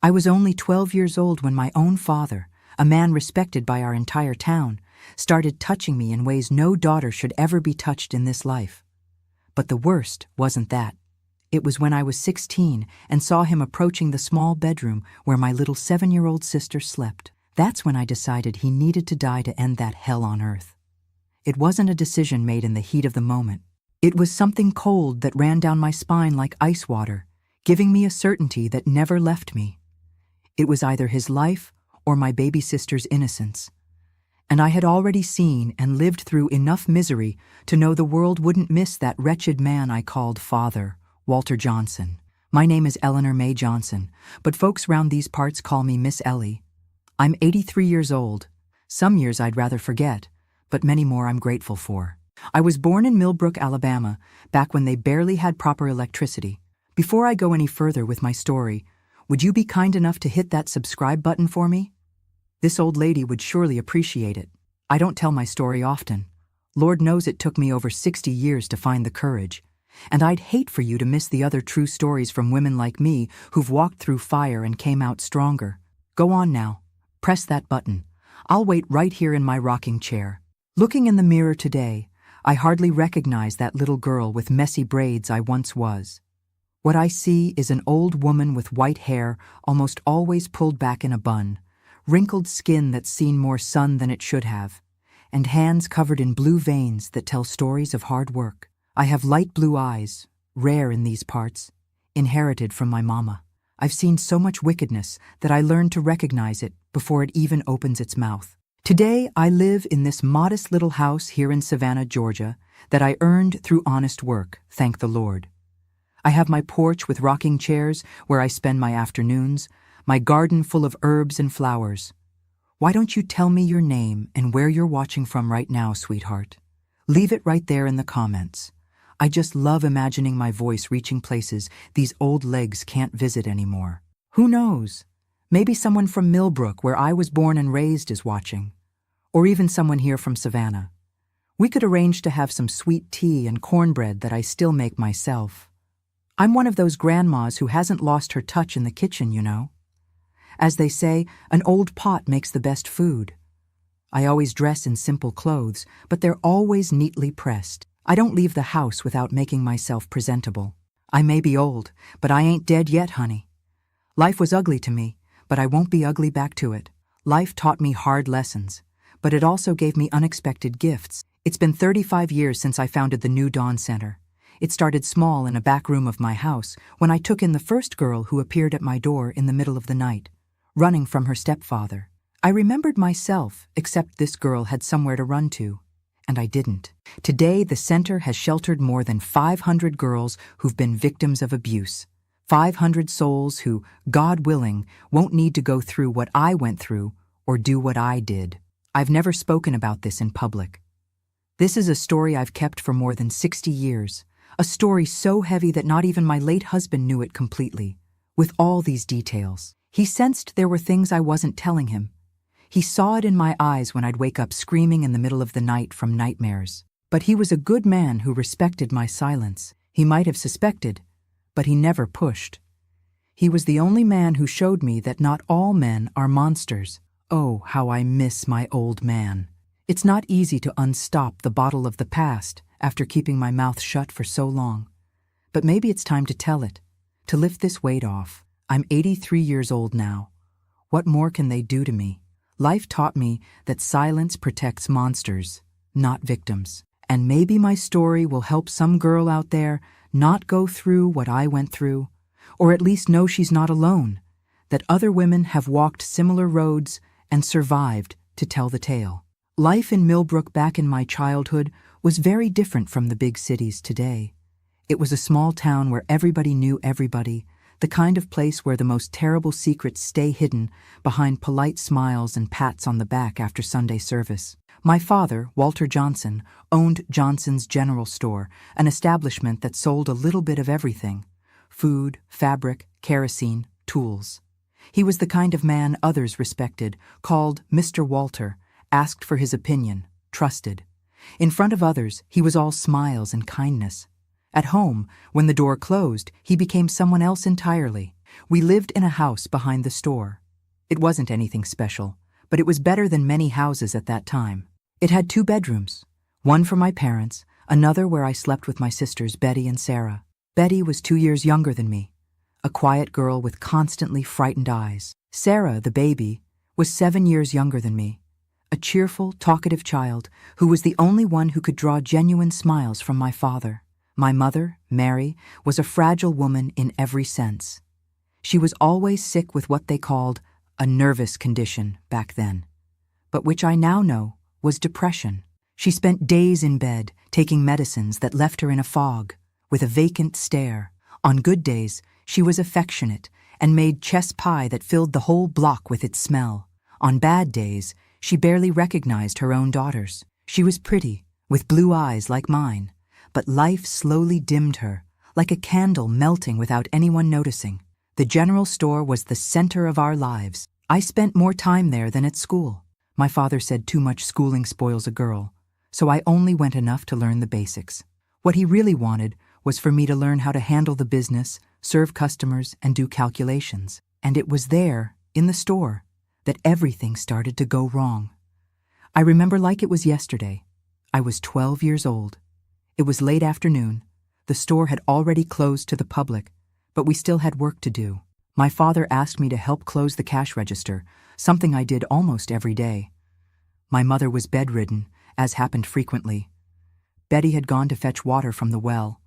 I was only 12 years old when my own father, a man respected by our entire town, started touching me in ways no daughter should ever be touched in this life. But the worst wasn't that. It was when I was 16 and saw him approaching the small bedroom where my little 7-year-old sister slept. That's when I decided he needed to die to end that hell on earth. It wasn't a decision made in the heat of the moment. It was something cold that ran down my spine like ice water, giving me a certainty that never left me. It was either his life or my baby sister's innocence. And I had already seen and lived through enough misery to know the world wouldn't miss that wretched man I called Father, Walter Johnson. My name is Eleanor May Johnson, but folks round these parts call me Miss Ellie. I'm 83 years old. Some years I'd rather forget, but many more I'm grateful for. I was born in Millbrook, Alabama, back when they barely had proper electricity. Before I go any further with my story, would you be kind enough to hit that subscribe button for me? This old lady would surely appreciate it. I don't tell my story often. Lord knows it took me over 60 years to find the courage. And I'd hate for you to miss the other true stories from women like me who've walked through fire and came out stronger. Go on now. Press that button. I'll wait right here in my rocking chair. Looking in the mirror today, I hardly recognize that little girl with messy braids I once was. What I see is an old woman with white hair almost always pulled back in a bun, wrinkled skin that's seen more sun than it should have, and hands covered in blue veins that tell stories of hard work. I have light blue eyes, rare in these parts, inherited from my mama. I've seen so much wickedness that I learned to recognize it before it even opens its mouth. Today, I live in this modest little house here in Savannah, Georgia, that I earned through honest work, thank the Lord. I have my porch with rocking chairs where I spend my afternoons, my garden full of herbs and flowers. Why don't you tell me your name and where you're watching from right now, sweetheart? Leave it right there in the comments. I just love imagining my voice reaching places these old legs can't visit anymore. Who knows? Maybe someone from Millbrook, where I was born and raised, is watching. Or even someone here from Savannah. We could arrange to have some sweet tea and cornbread that I still make myself. I'm one of those grandmas who hasn't lost her touch in the kitchen, you know. As they say, an old pot makes the best food. I always dress in simple clothes, but they're always neatly pressed. I don't leave the house without making myself presentable. I may be old, but I ain't dead yet, honey. Life was ugly to me, but I won't be ugly back to it. Life taught me hard lessons, but it also gave me unexpected gifts. It's been 35 years since I founded the New Dawn Center. It started small in a back room of my house when I took in the first girl who appeared at my door in the middle of the night, running from her stepfather. I remembered myself, except this girl had somewhere to run to, and I didn't. Today, the center has sheltered more than 500 girls who've been victims of abuse. 500 souls who, God willing, won't need to go through what I went through or do what I did. I've never spoken about this in public. This is a story I've kept for more than 60 years. A story so heavy that not even my late husband knew it completely. With all these details, he sensed there were things I wasn't telling him. He saw it in my eyes when I'd wake up screaming in the middle of the night from nightmares. But he was a good man who respected my silence. He might have suspected, but he never pushed. He was the only man who showed me that not all men are monsters. Oh, how I miss my old man. It's not easy to unstop the bottle of the past after keeping my mouth shut for so long. But maybe it's time to tell it, to lift this weight off. I'm 83 years old now. What more can they do to me? Life taught me that silence protects monsters, not victims. And maybe my story will help some girl out there not go through what I went through, or at least know she's not alone, that other women have walked similar roads and survived to tell the tale. Life in Millbrook back in my childhood was very different from the big cities today. It was a small town where everybody knew everybody, the kind of place where the most terrible secrets stay hidden behind polite smiles and pats on the back after Sunday service. My father, Walter Johnson, owned Johnson's General Store, an establishment that sold a little bit of everything: food, fabric, kerosene, tools. He was the kind of man others respected, called Mr. Walter, asked for his opinion, trusted. In front of others, he was all smiles and kindness. At home, when the door closed, he became someone else entirely. We lived in a house behind the store. It wasn't anything special, but it was better than many houses at that time. It had 2 bedrooms, one for my parents, another where I slept with my sisters Betty and Sarah. Betty was 2 years younger than me, a quiet girl with constantly frightened eyes. Sarah, the baby, was 7 years younger than me, a cheerful, talkative child who was the only one who could draw genuine smiles from my father. My mother, Mary, was a fragile woman in every sense. She was always sick with what they called a nervous condition back then, but which I now know was depression. She spent days in bed, taking medicines that left her in a fog, with a vacant stare. On good days, she was affectionate and made chess pie that filled the whole block with its smell. On bad days, she barely recognized her own daughters. She was pretty, with blue eyes like mine, but life slowly dimmed her, like a candle melting without anyone noticing. The general store was the center of our lives. I spent more time there than at school. My father said too much schooling spoils a girl, so I only went enough to learn the basics. What he really wanted was for me to learn how to handle the business, serve customers, and do calculations. And it was there, in the store, that everything started to go wrong. I remember like it was yesterday. I was 12 years old. It was late afternoon. The store had already closed to the public, but we still had work to do. My father asked me to help close the cash register, something I did almost every day. My mother was bedridden, as happened frequently. Betty had gone to fetch water from the well.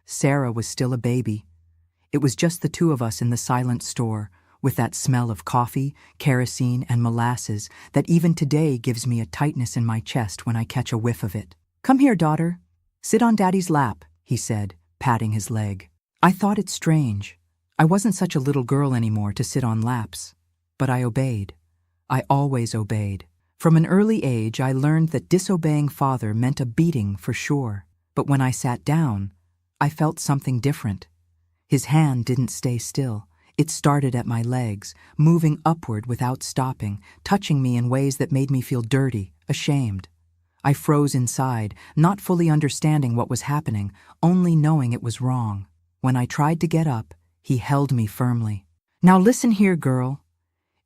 Sarah was still a baby. It was just the 2 of us in the silent store, with that smell of coffee, kerosene, and molasses that even today gives me a tightness in my chest when I catch a whiff of it. "Come here, daughter. Sit on Daddy's lap," he said, patting his leg. I thought it strange. I wasn't such a little girl anymore to sit on laps. But I obeyed. I always obeyed. From an early age, I learned that disobeying father meant a beating for sure. But when I sat down, I felt something different. His hand didn't stay still. It started at my legs, moving upward without stopping, touching me in ways that made me feel dirty, ashamed. I froze inside, not fully understanding what was happening, only knowing it was wrong. When I tried to get up, he held me firmly. "Now listen here, girl.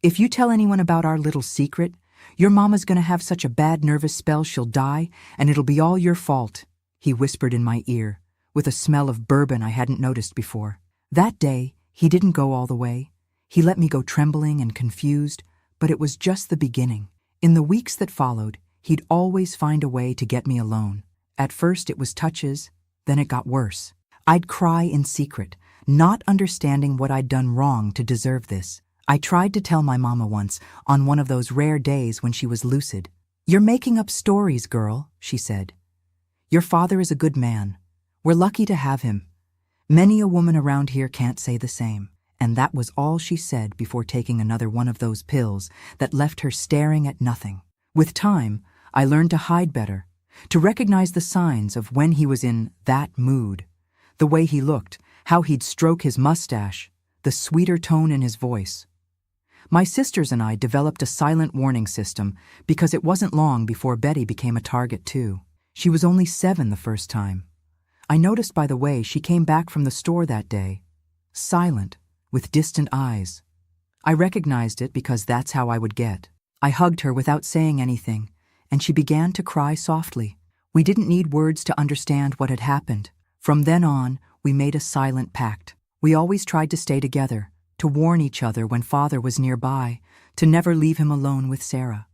If you tell anyone about our little secret, your mama's gonna have such a bad nervous spell she'll die, and it'll be all your fault," he whispered in my ear, with a smell of bourbon I hadn't noticed before. That day, he didn't go all the way. He let me go trembling and confused, but it was just the beginning. In the weeks that followed, he'd always find a way to get me alone. At first it was touches, then it got worse. I'd cry in secret, not understanding what I'd done wrong to deserve this. I tried to tell my mama once, on one of those rare days when she was lucid. "You're making up stories, girl," she said. "Your father is a good man. We're lucky to have him. Many a woman around here can't say the same." And that was all she said before taking another one of those pills that left her staring at nothing. With time, I learned to hide better, to recognize the signs of when he was in that mood. The way he looked, how he'd stroke his mustache, the sweeter tone in his voice. My sisters and I developed a silent warning system because it wasn't long before Betty became a target too. She was only 7 the first time. I noticed by the way she came back from the store that day, silent, with distant eyes. I recognized it because that's how I would get. I hugged her without saying anything, and she began to cry softly. We didn't need words to understand what had happened. From then on, we made a silent pact. We always tried to stay together, to warn each other when father was nearby, to never leave him alone with Sarah.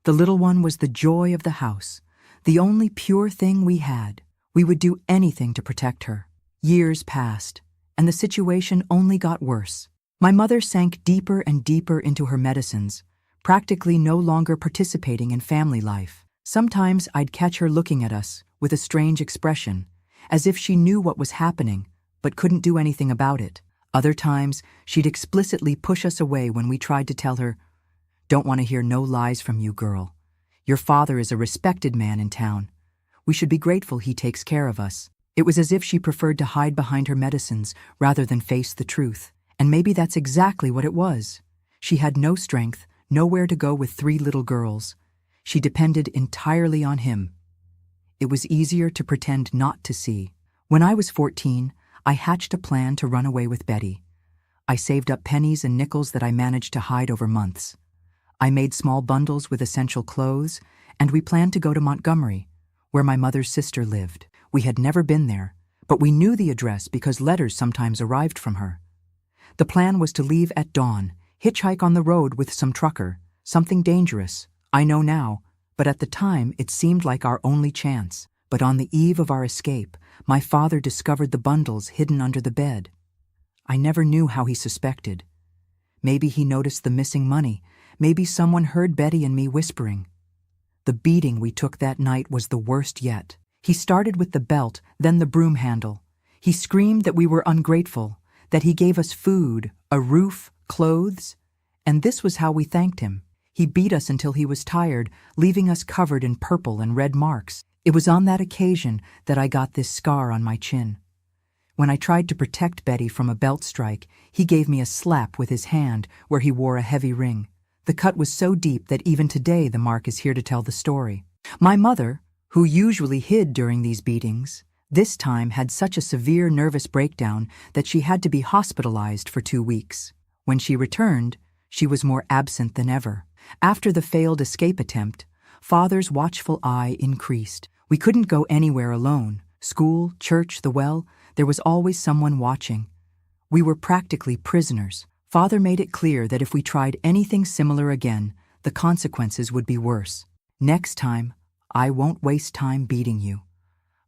The little one was the joy of the house, the only pure thing we had. We would do anything to protect her. Years passed, and the situation only got worse. My mother sank deeper and deeper into her medicines, practically no longer participating in family life. Sometimes I'd catch her looking at us with a strange expression, as if she knew what was happening, but couldn't do anything about it. Other times, she'd explicitly push us away when we tried to tell her, "Don't want to hear no lies from you, girl. Your father is a respected man in town. We should be grateful he takes care of us." It was as if she preferred to hide behind her medicines rather than face the truth. And maybe that's exactly what it was. She had no strength, nowhere to go with 3 little girls. She depended entirely on him. It was easier to pretend not to see. When I was 14, I hatched a plan to run away with Betty. I saved up pennies and nickels that I managed to hide over months. I made small bundles with essential clothes, and we planned to go to Montgomery, where my mother's sister lived. We had never been there, but we knew the address because letters sometimes arrived from her. The plan was to leave at dawn, hitchhike on the road with some trucker, something dangerous, I know now, but at the time it seemed like our only chance. But on the eve of our escape, my father discovered the bundles hidden under the bed. I never knew how he suspected. Maybe he noticed the missing money. Maybe someone heard Betty and me whispering. The beating we took that night was the worst yet. He started with the belt, then the broom handle. He screamed that we were ungrateful, that he gave us food, a roof, clothes, and this was how we thanked him. He beat us until he was tired, leaving us covered in purple and red marks. It was on that occasion that I got this scar on my chin. When I tried to protect Betty from a belt strike, he gave me a slap with his hand where he wore a heavy ring. The cut was so deep that even today the mark is here to tell the story. My mother, who usually hid during these beatings, this time had such a severe nervous breakdown that she had to be hospitalized for 2 weeks. When she returned, she was more absent than ever. After the failed escape attempt, Father's watchful eye increased. We couldn't go anywhere alone. School, church, the well, there was always someone watching. We were practically prisoners. Father made it clear that if we tried anything similar again, the consequences would be worse. Next time, I won't waste time beating you.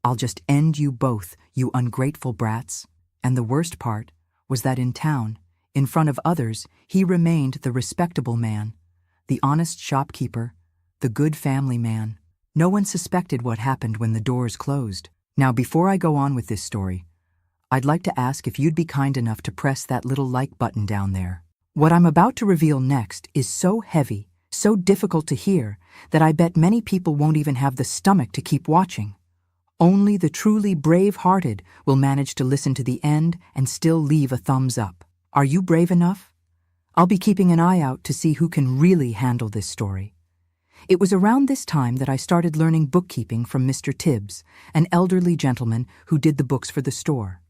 I'll just end you both, you ungrateful brats. And the worst part was that in town, in front of others, he remained the respectable man, the honest shopkeeper, the good family man. No one suspected what happened when the doors closed. Now, before I go on with this story, I'd like to ask if you'd be kind enough to press that little like button down there. What I'm about to reveal next is so heavy, so difficult to hear, that I bet many people won't even have the stomach to keep watching. Only the truly brave-hearted will manage to listen to the end and still leave a thumbs up. Are you brave enough? I'll be keeping an eye out to see who can really handle this story. It was around this time that I started learning bookkeeping from Mr. Tibbs, an elderly gentleman who did the books for the store.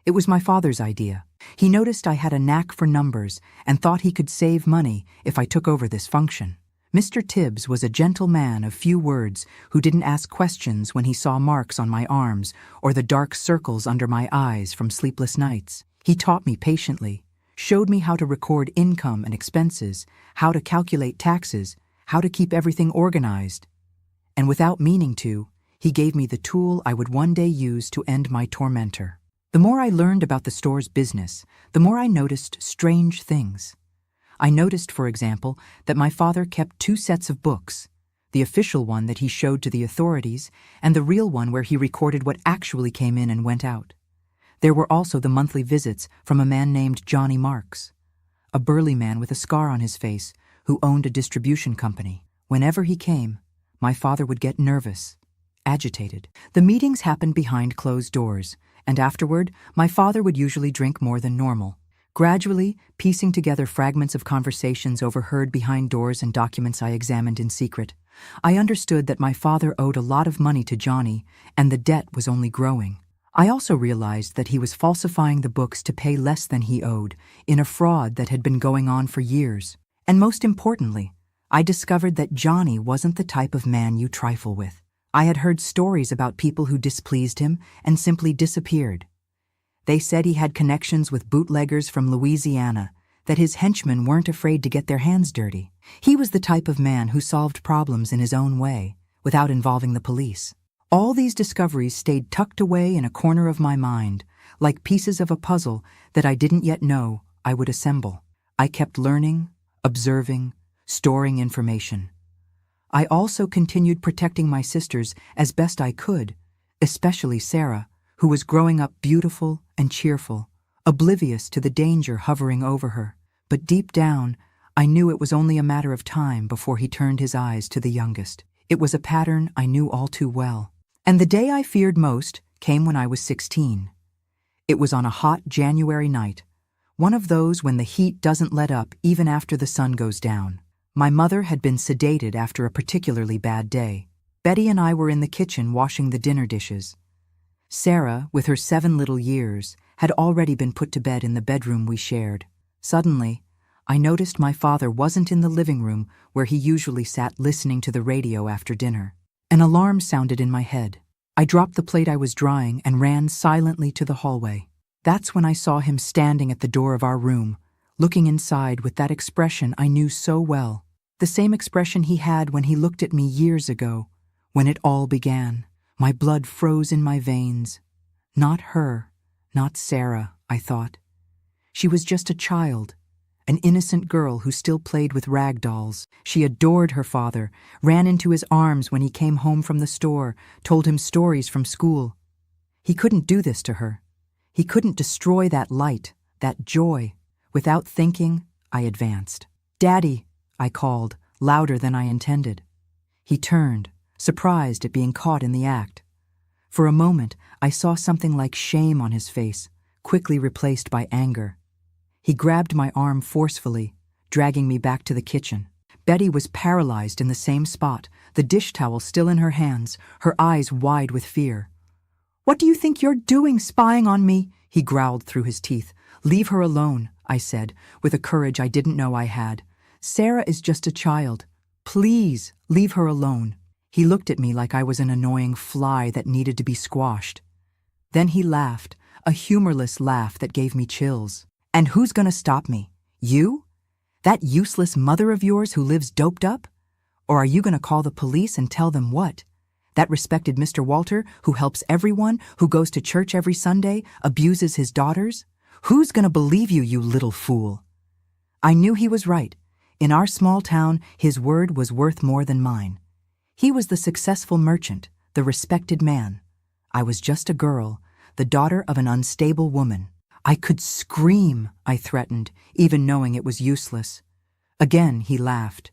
It was my father's idea. He noticed I had a knack for numbers and thought he could save money if I took over this function. Mr. Tibbs was a gentle man of few words who didn't ask questions when he saw marks on my arms or the dark circles under my eyes from sleepless nights. He taught me patiently, showed me how to record income and expenses, how to calculate taxes, how to keep everything organized. And without meaning to, he gave me the tool I would one day use to end my tormentor. The more I learned about the store's business, the more I noticed strange things. I noticed, for example, that my father kept 2 sets of books, the official one that he showed to the authorities and the real one where he recorded what actually came in and went out. There were also the monthly visits from a man named Johnny Marks, a burly man with a scar on his face who owned a distribution company. Whenever he came, my father would get nervous, agitated. The meetings happened behind closed doors, and afterward, my father would usually drink more than normal. Gradually, piecing together fragments of conversations overheard behind doors and documents I examined in secret, I understood that my father owed a lot of money to Johnny, and the debt was only growing. I also realized that he was falsifying the books to pay less than he owed, in a fraud that had been going on for years. And most importantly, I discovered that Johnny wasn't the type of man you trifle with. I had heard stories about people who displeased him and simply disappeared. They said he had connections with bootleggers from Louisiana, that his henchmen weren't afraid to get their hands dirty. He was the type of man who solved problems in his own way, without involving the police. All these discoveries stayed tucked away in a corner of my mind, like pieces of a puzzle that I didn't yet know I would assemble. I kept learning, observing, storing information. I also continued protecting my sisters as best I could, especially Sarah, who was growing up beautiful and cheerful, oblivious to the danger hovering over her. But deep down, I knew it was only a matter of time before he turned his eyes to the youngest. It was a pattern I knew all too well. And the day I feared most came when I was 16. It was on a hot January night, one of those when the heat doesn't let up even after the sun goes down. My mother had been sedated after a particularly bad day. Betty and I were in the kitchen washing the dinner dishes. Sarah, with her 7 little years, had already been put to bed in the bedroom we shared. Suddenly, I noticed my father wasn't in the living room where he usually sat listening to the radio after dinner. An alarm sounded in my head. I dropped the plate I was drying and ran silently to the hallway. That's when I saw him standing at the door of our room, looking inside with that expression I knew so well. The same expression he had when he looked at me years ago, when it all began. My blood froze in my veins. Not her, not Sarah, I thought. She was just a child, an innocent girl who still played with rag dolls. She adored her father, ran into his arms when he came home from the store, told him stories from school. He couldn't do this to her. He couldn't destroy that light, that joy. Without thinking, I advanced. "Daddy," I called, louder than I intended. He turned, surprised at being caught in the act. For a moment, I saw something like shame on his face, quickly replaced by anger. He grabbed my arm forcefully, dragging me back to the kitchen. Betty was paralyzed in the same spot, the dish towel still in her hands, her eyes wide with fear. "What do you think you're doing, spying on me?" he growled through his teeth. "Leave her alone," I said, with a courage I didn't know I had. "Sarah is just a child. Please, leave her alone." He looked at me like I was an annoying fly that needed to be squashed. Then he laughed, a humorless laugh that gave me chills. "And who's gonna stop me? You? That useless mother of yours who lives doped up? Or are you gonna call the police and tell them what? That respected Mr. Walter, who helps everyone, who goes to church every Sunday, abuses his daughters? Who's gonna believe you, you little fool?" I knew he was right. In our small town, his word was worth more than mine. He was the successful merchant, the respected man. I was just a girl, the daughter of an unstable woman. I could scream, I threatened, even knowing it was useless. Again, he laughed.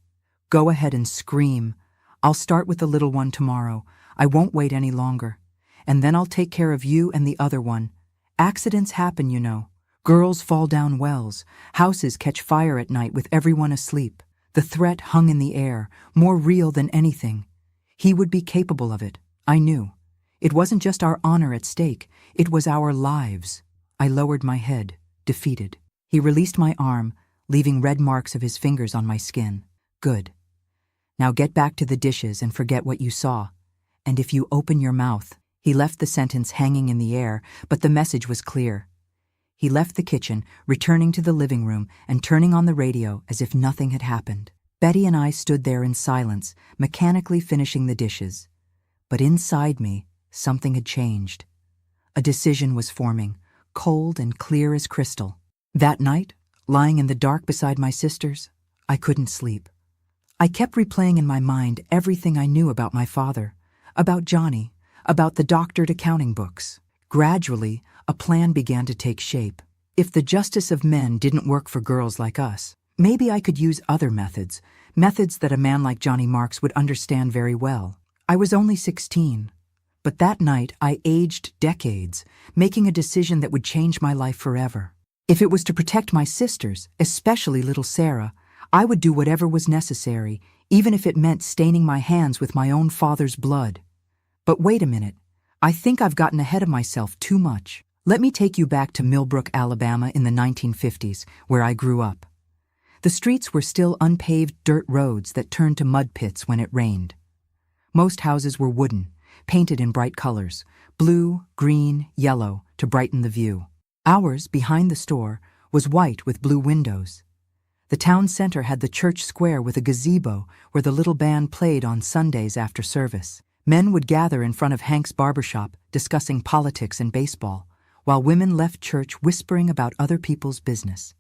"Go ahead and scream. I'll start with the little one tomorrow. I won't wait any longer. And then I'll take care of you and the other one. Accidents happen, you know. Girls fall down wells. Houses catch fire at night with everyone asleep." The threat hung in the air, more real than anything. He would be capable of it, I knew. It wasn't just our honor at stake, it was our lives. I lowered my head, defeated. He released my arm, leaving red marks of his fingers on my skin. "Good. Now get back to the dishes and forget what you saw. And if you open your mouth..." He left the sentence hanging in the air, but the message was clear. He left the kitchen, returning to the living room and turning on the radio as if nothing had happened. Betty and I stood there in silence, mechanically finishing the dishes. But inside me, something had changed. A decision was forming, cold and clear as crystal. That night, lying in the dark beside my sisters, I couldn't sleep. I kept replaying in my mind everything I knew about my father, about Johnny, about the doctored accounting books. Gradually, a plan began to take shape. If the justice of men didn't work for girls like us, maybe I could use other methods, methods that a man like Johnny Marks would understand very well. I was only 16, but that night I aged decades, making a decision that would change my life forever. If it was to protect my sisters, especially little Sarah, I would do whatever was necessary, even if it meant staining my hands with my own father's blood. But wait a minute. I think I've gotten ahead of myself too much. Let me take you back to Millbrook, Alabama in the 1950s, where I grew up. The streets were still unpaved dirt roads that turned to mud pits when it rained. Most houses were wooden, painted in bright colors, blue, green, yellow, to brighten the view. Ours, behind the store, was white with blue windows. The town center had the church square with a gazebo where the little band played on Sundays after service. Men would gather in front of Hank's barbershop discussing politics and baseball, while women left church whispering about other people's business.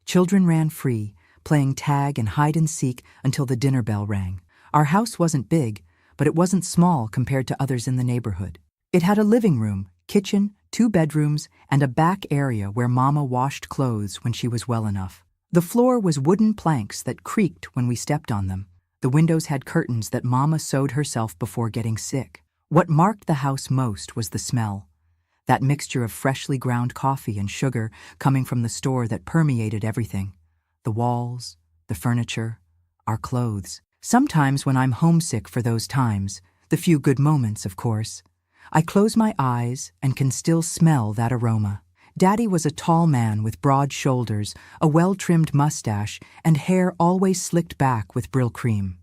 Children ran free, playing tag and hide and seek until the dinner bell rang. Our house wasn't big, but it wasn't small compared to others in the neighborhood. It had a living room, kitchen, 2 bedrooms, and a back area where Mama washed clothes when she was well enough. The floor was wooden planks that creaked when we stepped on them. The windows had curtains that Mama sewed herself before getting sick. What marked the house most was the smell. That mixture of freshly ground coffee and sugar coming from the store that permeated everything. The walls, the furniture, our clothes. Sometimes when I'm homesick for those times, the few good moments, of course, I close my eyes and can still smell that aroma. Daddy was a tall man with broad shoulders, a well-trimmed mustache, and hair always slicked back with Brill cream.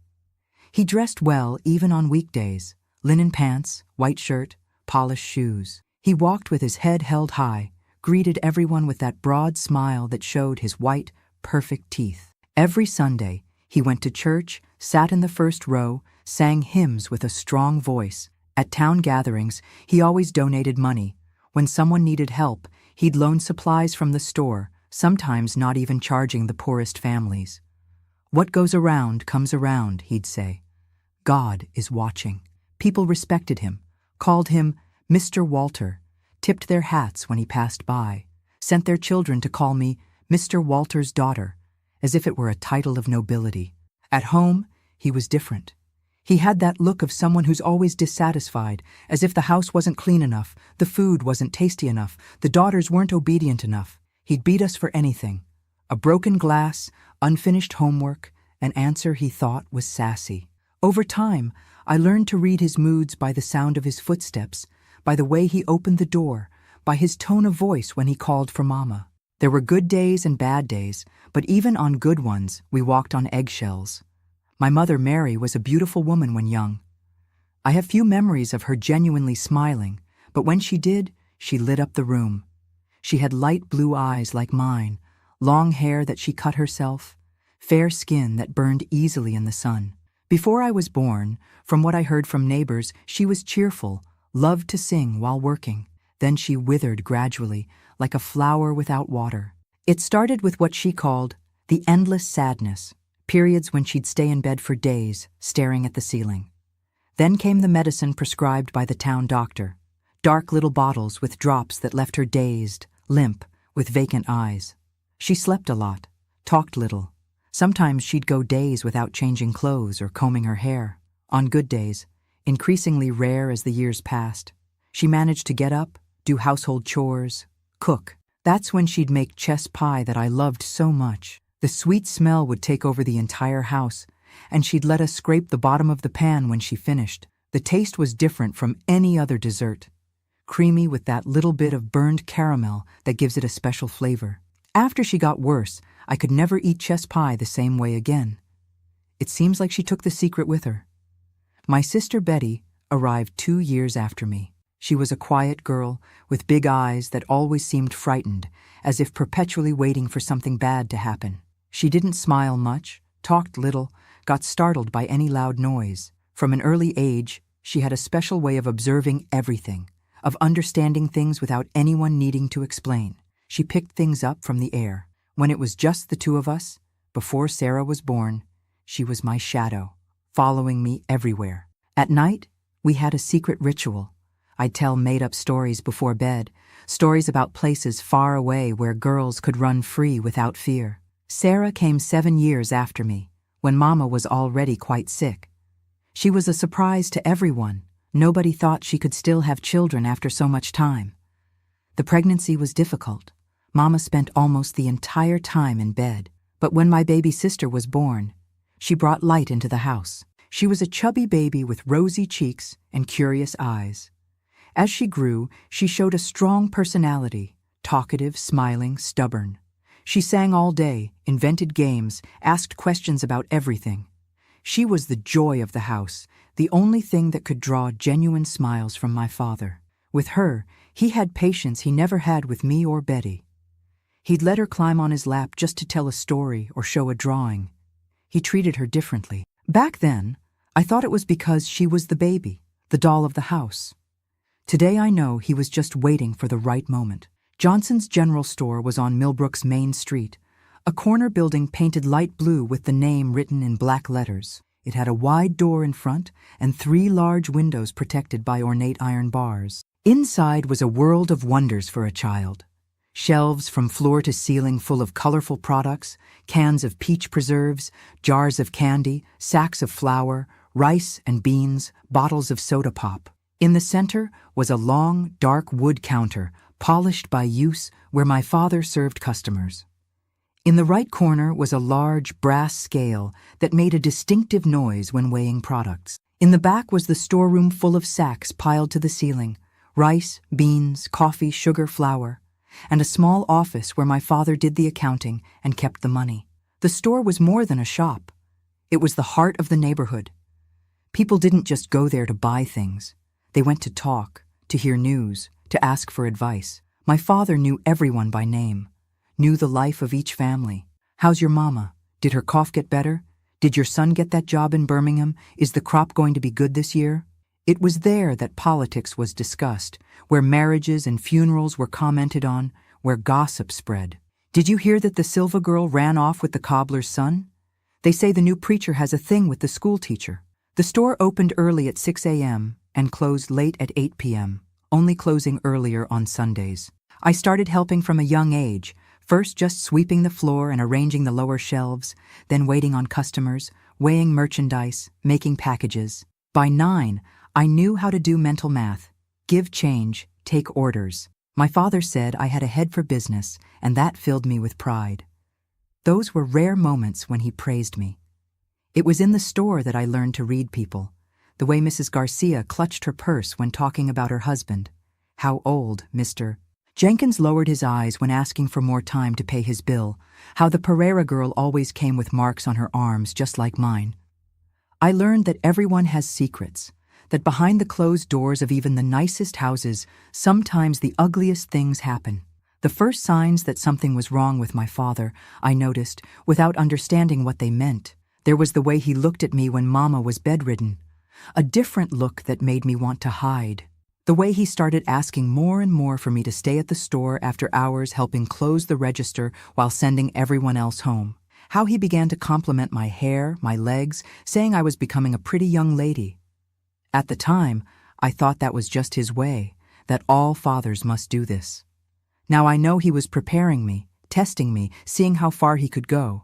He dressed well even on weekdays: linen pants, white shirt, polished shoes. He walked with his head held high, greeted everyone with that broad smile that showed his white, perfect teeth. Every Sunday, he went to church, sat in the first row, sang hymns with a strong voice. At town gatherings, he always donated money. When someone needed help, he'd loan supplies from the store, sometimes not even charging the poorest families. "What goes around comes around," he'd say. God is watching. People respected him, called him Mr. Walter, tipped their hats when he passed by, sent their children to call me Mr. Walter's daughter, as if it were a title of nobility. At home, he was different. He had that look of someone who's always dissatisfied, as if the house wasn't clean enough, the food wasn't tasty enough, the daughters weren't obedient enough. He'd beat us for anything. A broken glass, unfinished homework, an answer he thought was sassy. Over time, I learned to read his moods by the sound of his footsteps, by the way he opened the door, by his tone of voice when he called for Mama. There were good days and bad days, but even on good ones, we walked on eggshells. My mother, Mary, was a beautiful woman when young. I have few memories of her genuinely smiling, but when she did, she lit up the room. She had light blue eyes like mine, long hair that she cut herself, fair skin that burned easily in the sun. Before I was born, from what I heard from neighbors, she was cheerful, loved to sing while working. Then she withered gradually, like a flower without water. It started with what she called the endless sadness, periods when she'd stay in bed for days, staring at the ceiling. Then came the medicine prescribed by the town doctor, dark little bottles with drops that left her dazed, limp, with vacant eyes. She slept a lot, talked little. Sometimes she'd go days without changing clothes or combing her hair. On good days, increasingly rare as the years passed, she managed to get up, do household chores, cook. That's when she'd make chess pie that I loved so much. The sweet smell would take over the entire house, and she'd let us scrape the bottom of the pan when she finished. The taste was different from any other dessert, creamy with that little bit of burned caramel that gives it a special flavor. After she got worse, I could never eat chess pie the same way again. It seems like she took the secret with her. My sister Betty arrived 2 years after me. She was a quiet girl with big eyes that always seemed frightened, as if perpetually waiting for something bad to happen. She didn't smile much, talked little, got startled by any loud noise. From an early age, she had a special way of observing everything, of understanding things without anyone needing to explain. She picked things up from the air. When it was just the two of us, before Sarah was born, she was my shadow, following me everywhere. At night, we had a secret ritual. I'd tell made-up stories before bed, stories about places far away where girls could run free without fear. Sarah came 7 years after me, when Mama was already quite sick. She was a surprise to everyone. Nobody thought she could still have children after so much time. The pregnancy was difficult. Mama spent almost the entire time in bed. But when my baby sister was born, she brought light into the house. She was a chubby baby with rosy cheeks and curious eyes. As she grew, she showed a strong personality, talkative, smiling, stubborn. She sang all day, invented games, asked questions about everything. She was the joy of the house, the only thing that could draw genuine smiles from my father. With her, he had patience he never had with me or Betty. He'd let her climb on his lap just to tell a story or show a drawing. He treated her differently. Back then, I thought it was because she was the baby, the doll of the house. Today I know he was just waiting for the right moment. Johnson's General Store was on Millbrook's Main Street, a corner building painted light blue with the name written in black letters. It had a wide door in front and 3 large windows protected by ornate iron bars. Inside was a world of wonders for a child. Shelves from floor to ceiling full of colorful products, cans of peach preserves, jars of candy, sacks of flour, rice and beans, bottles of soda pop. In the center was a long, dark wood counter, polished by use, where my father served customers. In the right corner was a large brass scale that made a distinctive noise when weighing products. In the back was the storeroom full of sacks piled to the ceiling, rice, beans, coffee, sugar, flour. and a small office where my father did the accounting and kept the money. The store was more than a shop. It was the heart of the neighborhood. People didn't just go there to buy things. They went to talk, to hear news, to ask for advice. My father knew everyone by name, knew the life of each family. How's your mama? Did her cough get better? Did your son get that job in Birmingham? Is the crop going to be good this year? It was there that politics was discussed, where marriages and funerals were commented on, where gossip spread. Did you hear that the Silva girl ran off with the cobbler's son? They say the new preacher has a thing with the school teacher. The store opened early at 6 a.m. and closed late at 8 p.m., only closing earlier on Sundays. I started helping from a young age, first just sweeping the floor and arranging the lower shelves, then waiting on customers, weighing merchandise, making packages. By 9, I knew how to do mental math, give change, take orders. My father said I had a head for business, and that filled me with pride. Those were rare moments when he praised me. It was in the store that I learned to read people, the way Mrs. Garcia clutched her purse when talking about her husband. How old, Mr. Jenkins lowered his eyes when asking for more time to pay his bill, how the Pereira girl always came with marks on her arms just like mine. I learned that everyone has secrets, that behind the closed doors of even the nicest houses, sometimes the ugliest things happen. The first signs that something was wrong with my father, I noticed, without understanding what they meant. There was the way he looked at me when Mama was bedridden, a different look that made me want to hide. The way he started asking more and more for me to stay at the store after hours helping close the register while sending everyone else home. How he began to compliment my hair, my legs, saying I was becoming a pretty young lady. At the time, I thought that was just his way, that all fathers must do this. Now I know he was preparing me, testing me, seeing how far he could go.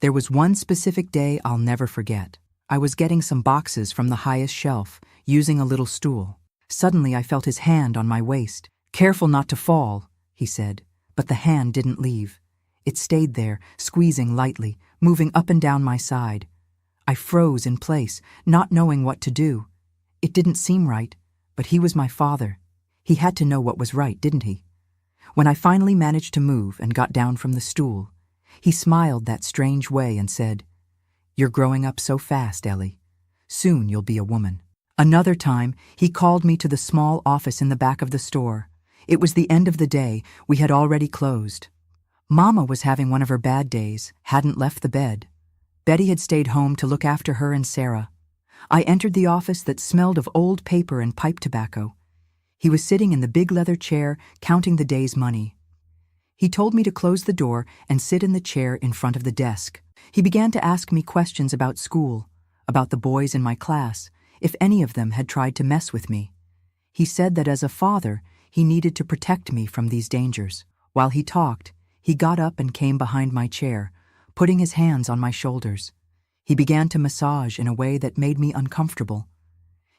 There was one specific day I'll never forget. I was getting some boxes from the highest shelf, using a little stool. Suddenly I felt his hand on my waist. "Careful not to fall," he said, but the hand didn't leave. It stayed there, squeezing lightly, moving up and down my side. I froze in place, not knowing what to do. It didn't seem right, but he was my father. He had to know what was right, didn't he? When I finally managed to move and got down from the stool, he smiled that strange way and said, "You're growing up so fast, Ellie. Soon you'll be a woman." Another time, he called me to the small office in the back of the store. It was the end of the day. We had already closed. Mama was having one of her bad days, hadn't left the bed. Betty had stayed home to look after her and Sarah. I entered the office that smelled of old paper and pipe tobacco. He was sitting in the big leather chair, counting the day's money. He told me to close the door and sit in the chair in front of the desk. He began to ask me questions about school, about the boys in my class, if any of them had tried to mess with me. He said that as a father, he needed to protect me from these dangers. While he talked, he got up and came behind my chair, putting his hands on my shoulders. He began to massage in a way that made me uncomfortable.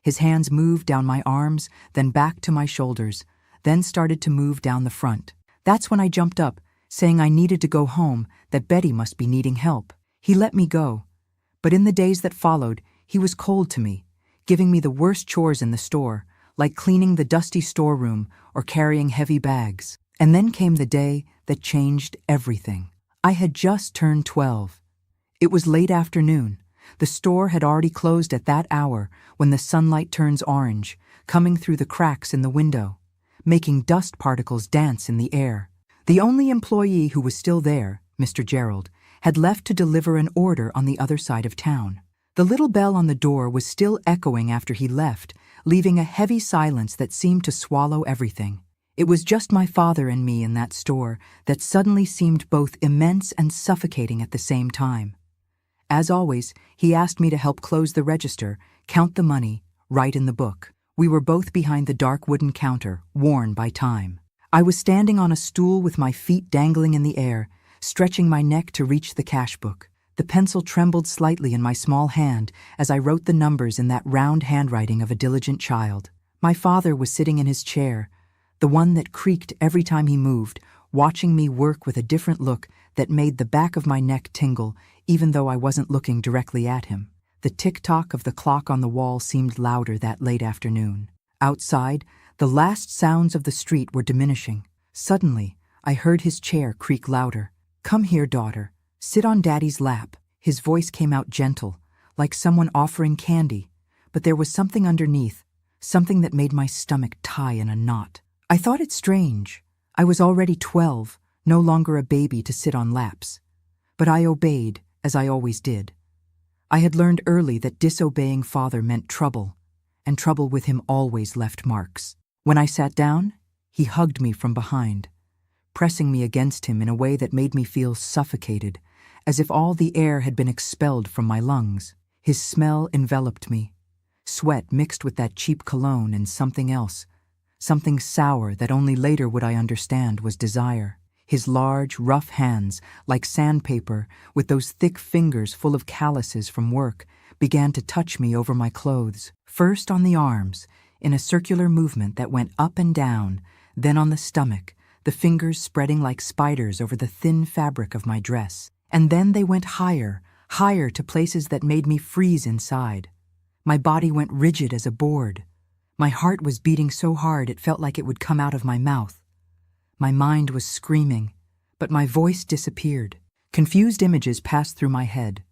His hands moved down my arms, then back to my shoulders, then started to move down the front. That's when I jumped up, saying I needed to go home, that Betty must be needing help. He let me go. But in the days that followed, he was cold to me, giving me the worst chores in the store, like cleaning the dusty storeroom or carrying heavy bags. And then came the day that changed everything. I had just turned 12. It was late afternoon. The store had already closed at that hour when the sunlight turns orange, coming through the cracks in the window, making dust particles dance in the air. The only employee who was still there, Mr. Gerald, had left to deliver an order on the other side of town. The little bell on the door was still echoing after he left, leaving a heavy silence that seemed to swallow everything. It was just my father and me in that store that suddenly seemed both immense and suffocating at the same time. As always, he asked me to help close the register, count the money, write in the book. We were both behind the dark wooden counter, worn by time. I was standing on a stool with my feet dangling in the air, stretching my neck to reach the cash book. The pencil trembled slightly in my small hand as I wrote the numbers in that round handwriting of a diligent child. My father was sitting in his chair, the one that creaked every time he moved, watching me work with a different look that made the back of my neck tingle, even though I wasn't looking directly at him. The tick-tock of the clock on the wall seemed louder that late afternoon. Outside, the last sounds of the street were diminishing. Suddenly, I heard his chair creak louder. "Come here, daughter. Sit on Daddy's lap." His voice came out gentle, like someone offering candy, but there was something underneath, something that made my stomach tie in a knot. I thought it strange. I was already 12, no longer a baby to sit on laps. But I obeyed, as I always did. I had learned early that disobeying father meant trouble, and trouble with him always left marks. When I sat down, he hugged me from behind, pressing me against him in a way that made me feel suffocated, as if all the air had been expelled from my lungs. His smell enveloped me, sweat mixed with that cheap cologne and something else, something sour that only later would I understand was desire. His large, rough hands, like sandpaper, with those thick fingers full of calluses from work, began to touch me over my clothes, first on the arms, in a circular movement that went up and down, then on the stomach, the fingers spreading like spiders over the thin fabric of my dress. And then they went higher, higher to places that made me freeze inside. My body went rigid as a board. My heart was beating so hard it felt like it would come out of my mouth. My mind was screaming, but my voice disappeared. Confused images passed through my head.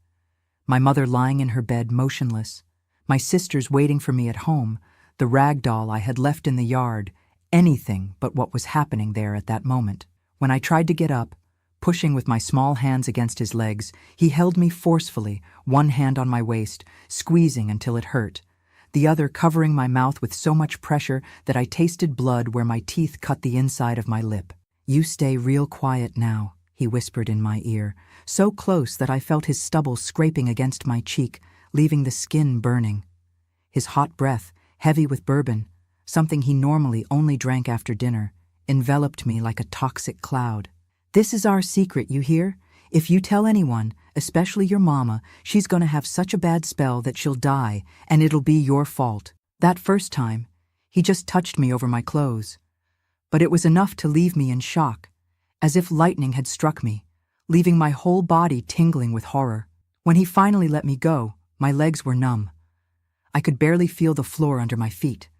My mother lying in her bed motionless, my sisters waiting for me at home, the rag doll I had left in the yard, anything but what was happening there at that moment. When I tried to get up, pushing with my small hands against his legs, he held me forcefully, one hand on my waist, squeezing until it hurt, the other covering my mouth with so much pressure that I tasted blood where my teeth cut the inside of my lip. "You stay real quiet now," he whispered in my ear, so close that I felt his stubble scraping against my cheek, leaving the skin burning. His hot breath, heavy with bourbon, something he normally only drank after dinner, enveloped me like a toxic cloud. "This is our secret, you hear? If you tell anyone, especially your mama, she's gonna have such a bad spell that she'll die, and it'll be your fault." That first time, he just touched me over my clothes. But it was enough to leave me in shock, as if lightning had struck me, leaving my whole body tingling with horror. When he finally let me go, my legs were numb. I could barely feel the floor under my feet.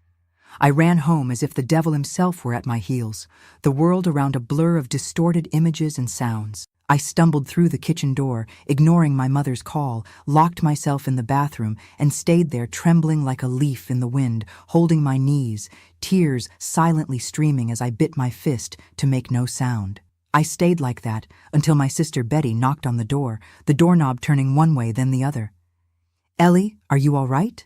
I ran home as if the devil himself were at my heels, the world around a blur of distorted images and sounds. I stumbled through the kitchen door, ignoring my mother's call, locked myself in the bathroom, and stayed there trembling like a leaf in the wind, holding my knees, tears silently streaming as I bit my fist to make no sound. I stayed like that until my sister Betty knocked on the door, the doorknob turning one way then the other. "Ellie, are you all right?"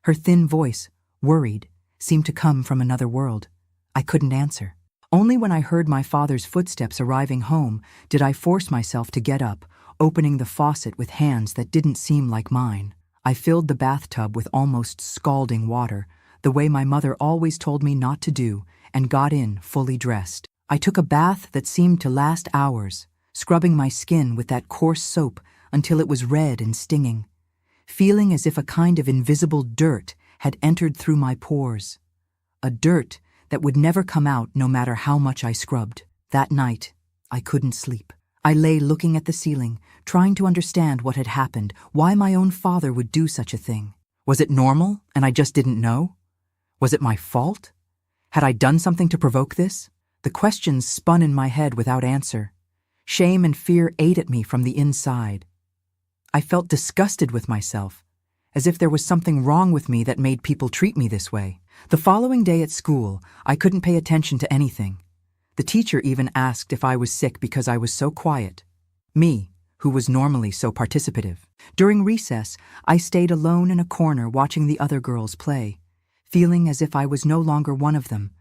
Her thin voice, worried, seemed to come from another world. I couldn't answer. Only when I heard my father's footsteps arriving home did I force myself to get up, opening the faucet with hands that didn't seem like mine. I filled the bathtub with almost scalding water, the way my mother always told me not to do, and got in fully dressed. I took a bath that seemed to last hours, scrubbing my skin with that coarse soap until it was red and stinging, feeling as if a kind of invisible dirt had entered through my pores. A dirt that would never come out no matter how much I scrubbed. That night, I couldn't sleep. I lay looking at the ceiling, trying to understand what had happened, why my own father would do such a thing. Was it normal and I just didn't know? Was it my fault? Had I done something to provoke this? The questions spun in my head without answer. Shame and fear ate at me from the inside. I felt disgusted with myself, as if there was something wrong with me that made people treat me this way. The following day at school, I couldn't pay attention to anything. The teacher even asked if I was sick because I was so quiet. Me, who was normally so participative. During recess, I stayed alone in a corner watching the other girls play, feeling as if I was no longer one of them,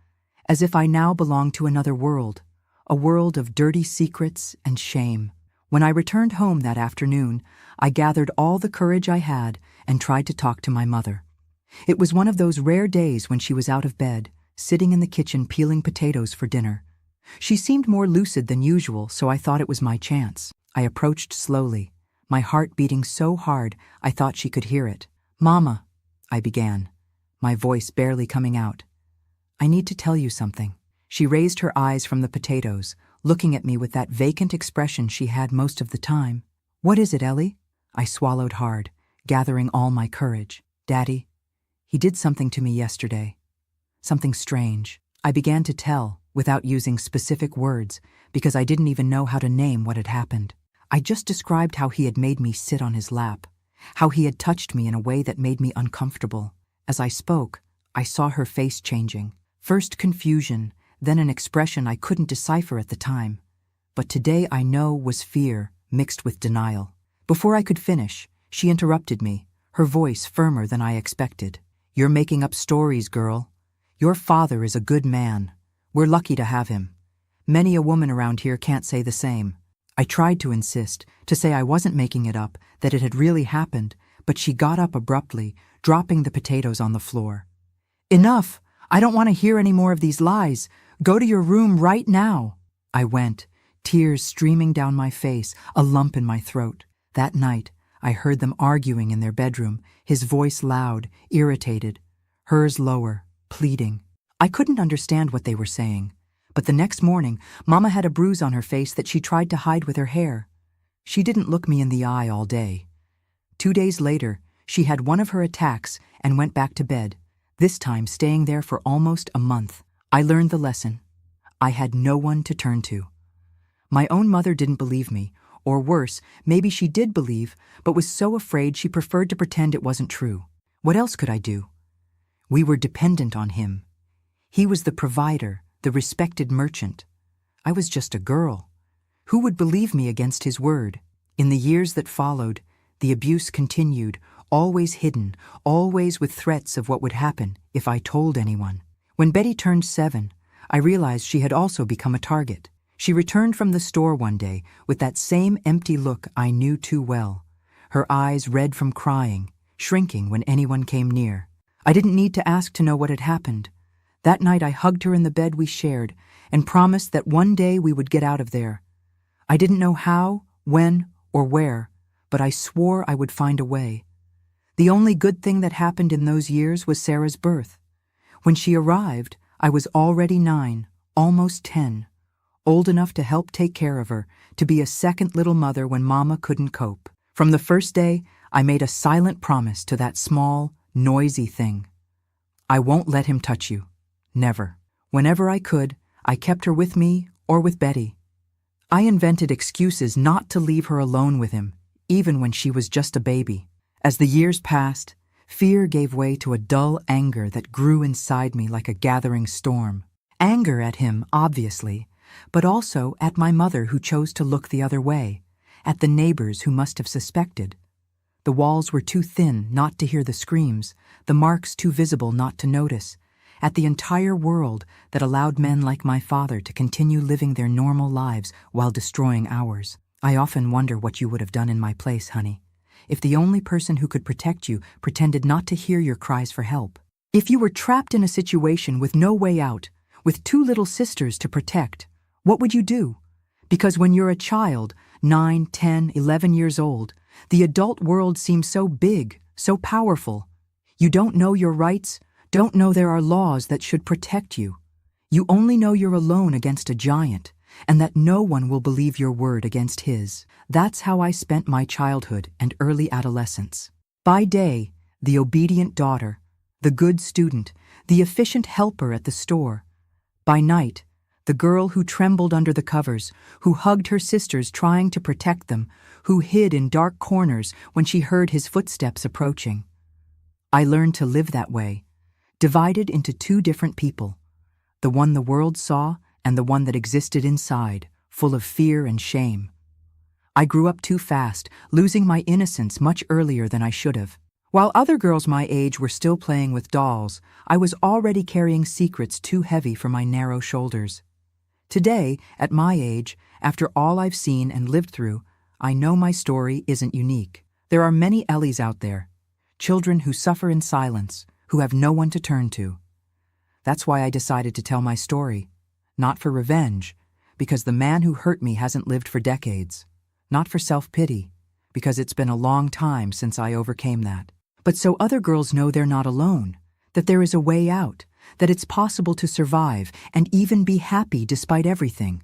as if I now belonged to another world, a world of dirty secrets and shame. When I returned home that afternoon, I gathered all the courage I had and tried to talk to my mother. It was one of those rare days when she was out of bed, sitting in the kitchen peeling potatoes for dinner. She seemed more lucid than usual, so I thought it was my chance. I approached slowly, my heart beating so hard I thought she could hear it. "Mama," I began, my voice barely coming out. "I need to tell you something." She raised her eyes from the potatoes, looking at me with that vacant expression she had most of the time. "What is it, Ellie?" I swallowed hard, gathering all my courage. "Daddy, he did something to me yesterday. Something strange." I began to tell, without using specific words because I didn't even know how to name what had happened. I just described how he had made me sit on his lap, how he had touched me in a way that made me uncomfortable. As I spoke, I saw her face changing. First confusion, then an expression I couldn't decipher at the time. But today I know was fear mixed with denial. Before I could finish, she interrupted me, her voice firmer than I expected. "You're making up stories, girl. Your father is a good man. We're lucky to have him. Many a woman around here can't say the same." I tried to insist, to say I wasn't making it up, that it had really happened, but she got up abruptly, dropping the potatoes on the floor. "Enough! I don't want to hear any more of these lies. Go to your room right now." I went, tears streaming down my face, a lump in my throat. That night, I heard them arguing in their bedroom, his voice loud, irritated, hers lower, pleading. I couldn't understand what they were saying, but the next morning, Mama had a bruise on her face that she tried to hide with her hair. She didn't look me in the eye all day. 2 days later, she had one of her attacks and went back to bed, this time staying there for almost a month. I learned the lesson. I had no one to turn to. My own mother didn't believe me, or worse, maybe she did believe, but was so afraid she preferred to pretend it wasn't true. What else could I do? We were dependent on him. He was the provider, the respected merchant. I was just a girl. Who would believe me against his word? In the years that followed, the abuse continued, always hidden, always with threats of what would happen if I told anyone. When Betty turned 7, I realized she had also become a target. She returned from the store one day with that same empty look I knew too well, her eyes red from crying, shrinking when anyone came near. I didn't need to ask to know what had happened. That night I hugged her in the bed we shared and promised that one day we would get out of there. I didn't know how, when, or where, but I swore I would find a way. The only good thing that happened in those years was Sarah's birth. When she arrived, I was already 9, almost 10, old enough to help take care of her, to be a second little mother when Mama couldn't cope. From the first day, I made a silent promise to that small, noisy thing. I won't let him touch you. Never. Whenever I could, I kept her with me or with Betty. I invented excuses not to leave her alone with him, even when she was just a baby. As the years passed, fear gave way to a dull anger that grew inside me like a gathering storm. Anger at him, obviously, but also at my mother who chose to look the other way, at the neighbors who must have suspected. The walls were too thin not to hear the screams, the marks too visible not to notice, at the entire world that allowed men like my father to continue living their normal lives while destroying ours. I often wonder what you would have done in my place, honey, if the only person who could protect you pretended not to hear your cries for help. If you were trapped in a situation with no way out, with 2 little sisters to protect, what would you do? Because when you're a child, 9, 10, 11 years old, the adult world seems so big, so powerful. You don't know your rights, don't know there are laws that should protect you. You only know you're alone against a giant, and that no one will believe your word against his. That's how I spent my childhood and early adolescence. By day, the obedient daughter, the good student, the efficient helper at the store. By night, the girl who trembled under the covers, who hugged her sisters trying to protect them, who hid in dark corners when she heard his footsteps approaching. I learned to live that way, divided into 2 different people, the one the world saw and the one that existed inside, full of fear and shame. I grew up too fast, losing my innocence much earlier than I should have. While other girls my age were still playing with dolls, I was already carrying secrets too heavy for my narrow shoulders. Today, at my age, after all I've seen and lived through, I know my story isn't unique. There are many Ellies out there, children who suffer in silence, who have no one to turn to. That's why I decided to tell my story, not for revenge, because the man who hurt me hasn't lived for decades, not for self-pity, because it's been a long time since I overcame that, but so other girls know they're not alone, that there is a way out, that it's possible to survive and even be happy despite everything.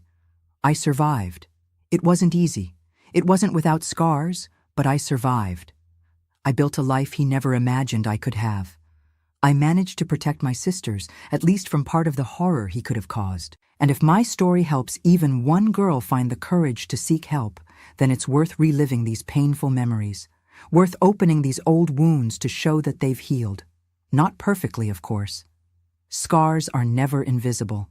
I survived. It wasn't easy. It wasn't without scars, but I survived. I built a life he never imagined I could have. I managed to protect my sisters, at least from part of the horror he could have caused. And if my story helps even one girl find the courage to seek help, then it's worth reliving these painful memories, worth opening these old wounds to show that they've healed. Not perfectly, of course. Scars are never invisible.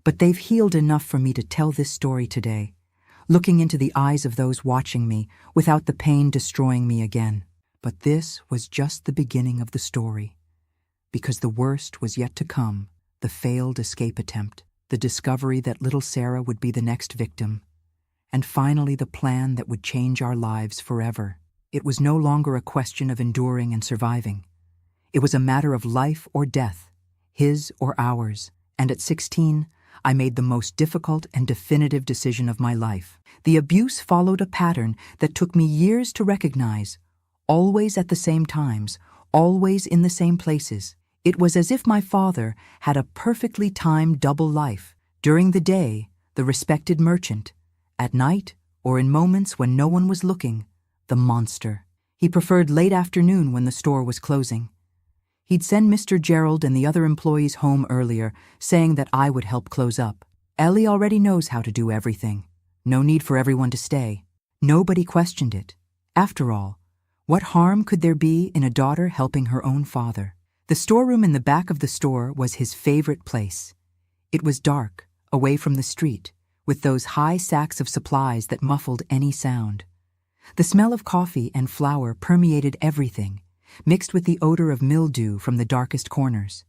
But they've healed enough for me to tell this story today, looking into the eyes of those watching me without the pain destroying me again. But this was just the beginning of the story, because the worst was yet to come, the failed escape attempt, the discovery that little Sarah would be the next victim, and finally the plan that would change our lives forever. It was no longer a question of enduring and surviving. It was a matter of life or death, his or ours, and at 16, I made the most difficult and definitive decision of my life. The abuse followed a pattern that took me years to recognize, always at the same times, always in the same places. It was as if my father had a perfectly timed double life. During the day, the respected merchant. At night, or in moments when no one was looking, the monster. He preferred late afternoon when the store was closing. He'd send Mr. Gerald and the other employees home earlier, saying that I would help close up. Ellie already knows how to do everything. No need for everyone to stay. Nobody questioned it. After all, what harm could there be in a daughter helping her own father? The storeroom in the back of the store was his favorite place. It was dark, away from the street, with those high sacks of supplies that muffled any sound. The smell of coffee and flour permeated everything, mixed with the odor of mildew from the darkest corners.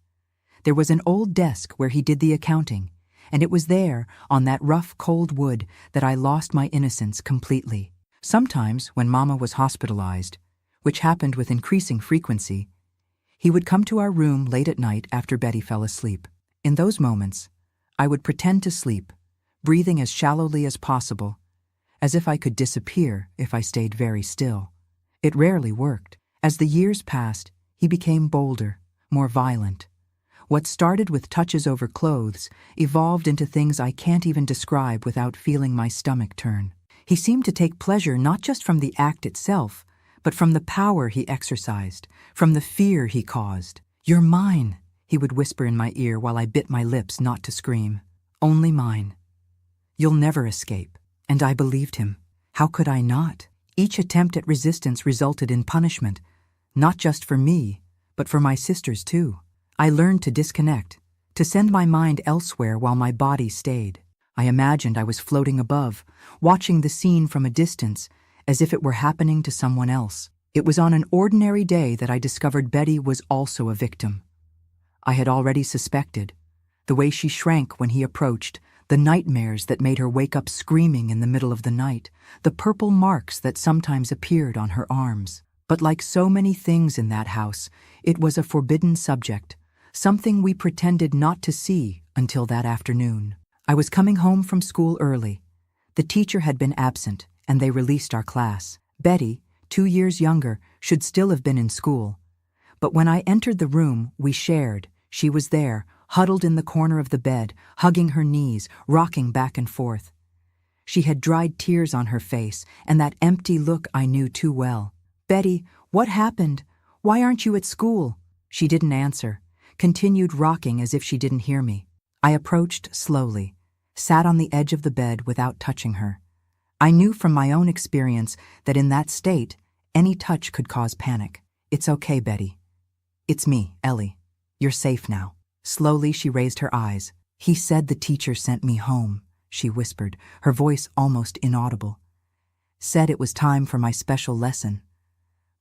There was an old desk where he did the accounting, and it was there, on that rough, cold wood, that I lost my innocence completely. Sometimes, when Mama was hospitalized, which happened with increasing frequency, he would come to our room late at night after Betty fell asleep. In those moments, I would pretend to sleep, breathing as shallowly as possible, as if I could disappear if I stayed very still. It rarely worked. As the years passed, he became bolder, more violent. What started with touches over clothes evolved into things I can't even describe without feeling my stomach turn. He seemed to take pleasure not just from the act itself, but from the power he exercised, from the fear he caused. "You're mine," he would whisper in my ear while I bit my lips not to scream. "Only mine. You'll never escape." And I believed him. How could I not? Each attempt at resistance resulted in punishment, not just for me, but for my sisters too. I learned to disconnect, to send my mind elsewhere while my body stayed. I imagined I was floating above, watching the scene from a distance, as if it were happening to someone else. It was on an ordinary day that I discovered Betty was also a victim. I had already suspected. The way she shrank when he approached, the nightmares that made her wake up screaming in the middle of the night, the purple marks that sometimes appeared on her arms. But like so many things in that house, it was a forbidden subject, something we pretended not to see until that afternoon. I was coming home from school early. The teacher had been absent, and they released our class. Betty, 2 years younger, should still have been in school. But when I entered the room we shared, she was there, huddled in the corner of the bed, hugging her knees, rocking back and forth. She had dried tears on her face, and that empty look I knew too well. "Betty, what happened? Why aren't you at school?" She didn't answer, continued rocking as if she didn't hear me. I approached slowly, sat on the edge of the bed without touching her. I knew from my own experience that in that state, any touch could cause panic. "It's okay, Betty. It's me, Ellie. You're safe now." Slowly she raised her eyes. "He said the teacher sent me home," she whispered, her voice almost inaudible. "Said it was time for my special lesson.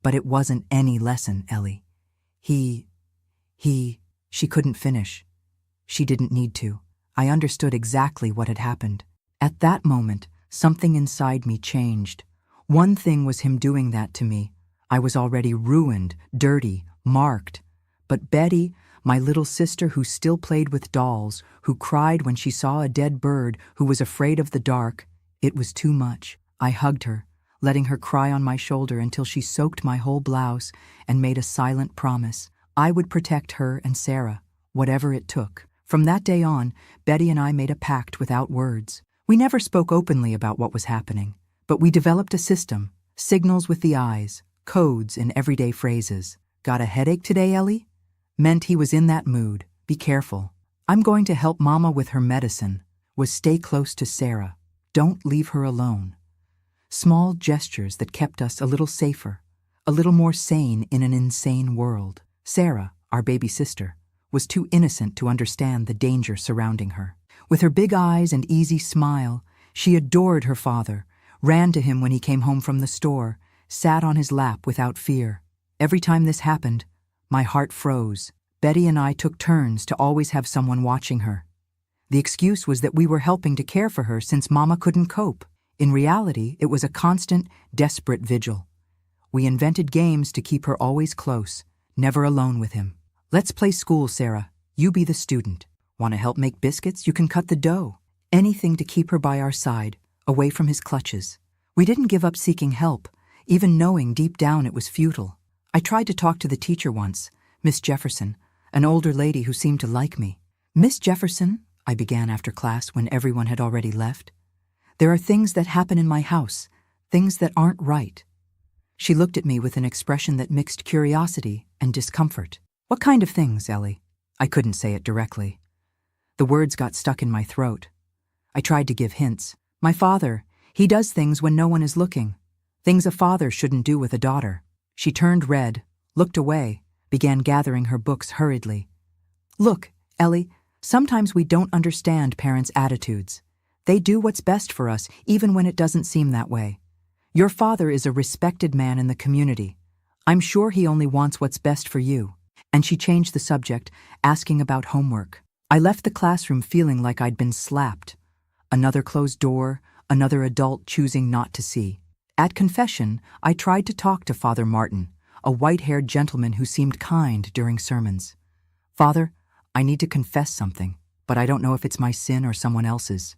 But it wasn't any lesson, Ellie. He, she couldn't finish. She didn't need to. I understood exactly what had happened. At that moment, something inside me changed. One thing was him doing that to me. I was already ruined, dirty, marked. But Betty, my little sister who still played with dolls, who cried when she saw a dead bird, who was afraid of the dark, it was too much. I hugged her, letting her cry on my shoulder until she soaked my whole blouse, and made a silent promise. I would protect her and Sarah, whatever it took. From that day on, Betty and I made a pact without words. We never spoke openly about what was happening, but we developed a system, signals with the eyes, codes in everyday phrases. "Got a headache today, Ellie? meant he was in that mood. Be careful. I'm going to help Mama with her medicine, was stay close to Sarah. Don't leave her alone. Small gestures that kept us a little safer, a little more sane in an insane world. Sarah, our baby sister, was too innocent to understand the danger surrounding her. With her big eyes and easy smile, she adored her father, ran to him when he came home from the store, sat on his lap without fear. Every time this happened, my heart froze. Betty and I took turns to always have someone watching her. The excuse was that we were helping to care for her since Mama couldn't cope. In reality, it was a constant, desperate vigil. We invented games to keep her always close, never alone with him. Let's play school, Sarah. You be the student. Want to help make biscuits? You can cut the dough. Anything to keep her by our side, away from his clutches. We didn't give up seeking help, even knowing deep down it was futile. I tried to talk to the teacher once, Miss Jefferson, an older lady who seemed to like me. Miss Jefferson, I began after class when everyone had already left. There are things that happen in my house, things that aren't right. She looked at me with an expression that mixed curiosity and discomfort. What kind of things, Ellie? I couldn't say it directly. The words got stuck in my throat. I tried to give hints. My father, he does things when no one is looking. Things a father shouldn't do with a daughter. She turned red, looked away, began gathering her books hurriedly. Look, Ellie, sometimes we don't understand parents' attitudes. They do what's best for us, even when it doesn't seem that way. Your father is a respected man in the community. I'm sure he only wants what's best for you. And she changed the subject, asking about homework. I left the classroom feeling like I'd been slapped. Another closed door, another adult choosing not to see. At confession, I tried to talk to Father Martin, a white-haired gentleman who seemed kind during sermons. Father, I need to confess something, but I don't know if it's my sin or someone else's.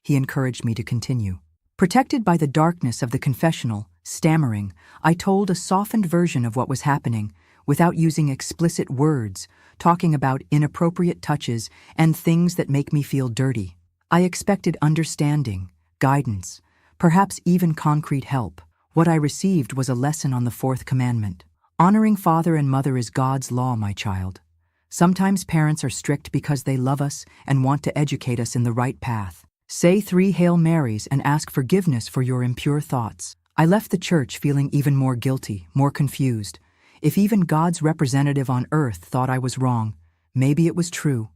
He encouraged me to continue. Protected by the darkness of the confessional, stammering, I told a softened version of what was happening, without using explicit words, talking about inappropriate touches and things that make me feel dirty. I expected understanding, guidance, perhaps even concrete help. What I received was a lesson on the fourth commandment. Honoring father and mother is God's law, my child. Sometimes parents are strict because they love us and want to educate us in the right path. Say 3 Hail Marys and ask forgiveness for your impure thoughts. I left the church feeling even more guilty, more confused. If even God's representative on earth thought I was wrong, maybe it was true.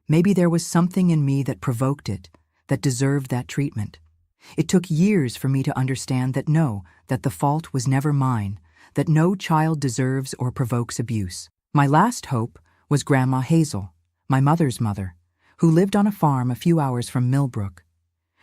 Maybe there was something in me that provoked it, that deserved that treatment. It took years for me to understand that the fault was never mine, that no child deserves or provokes abuse. My last hope was Grandma Hazel, my mother's mother, who lived on a farm a few hours from Millbrook.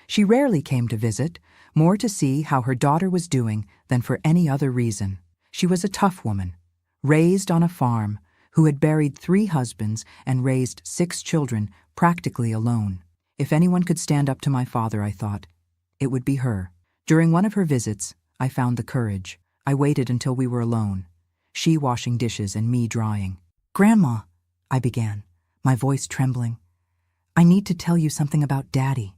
She rarely came to visit, more to see how her daughter was doing than for any other reason. She was a tough woman, raised on a farm, who had buried 3 husbands and raised 6 children practically alone. If anyone could stand up to my father, I thought, it would be her. During one of her visits, I found the courage. I waited until we were alone, she washing dishes and me drying. Grandma, I began, my voice trembling. I need to tell you something about Daddy.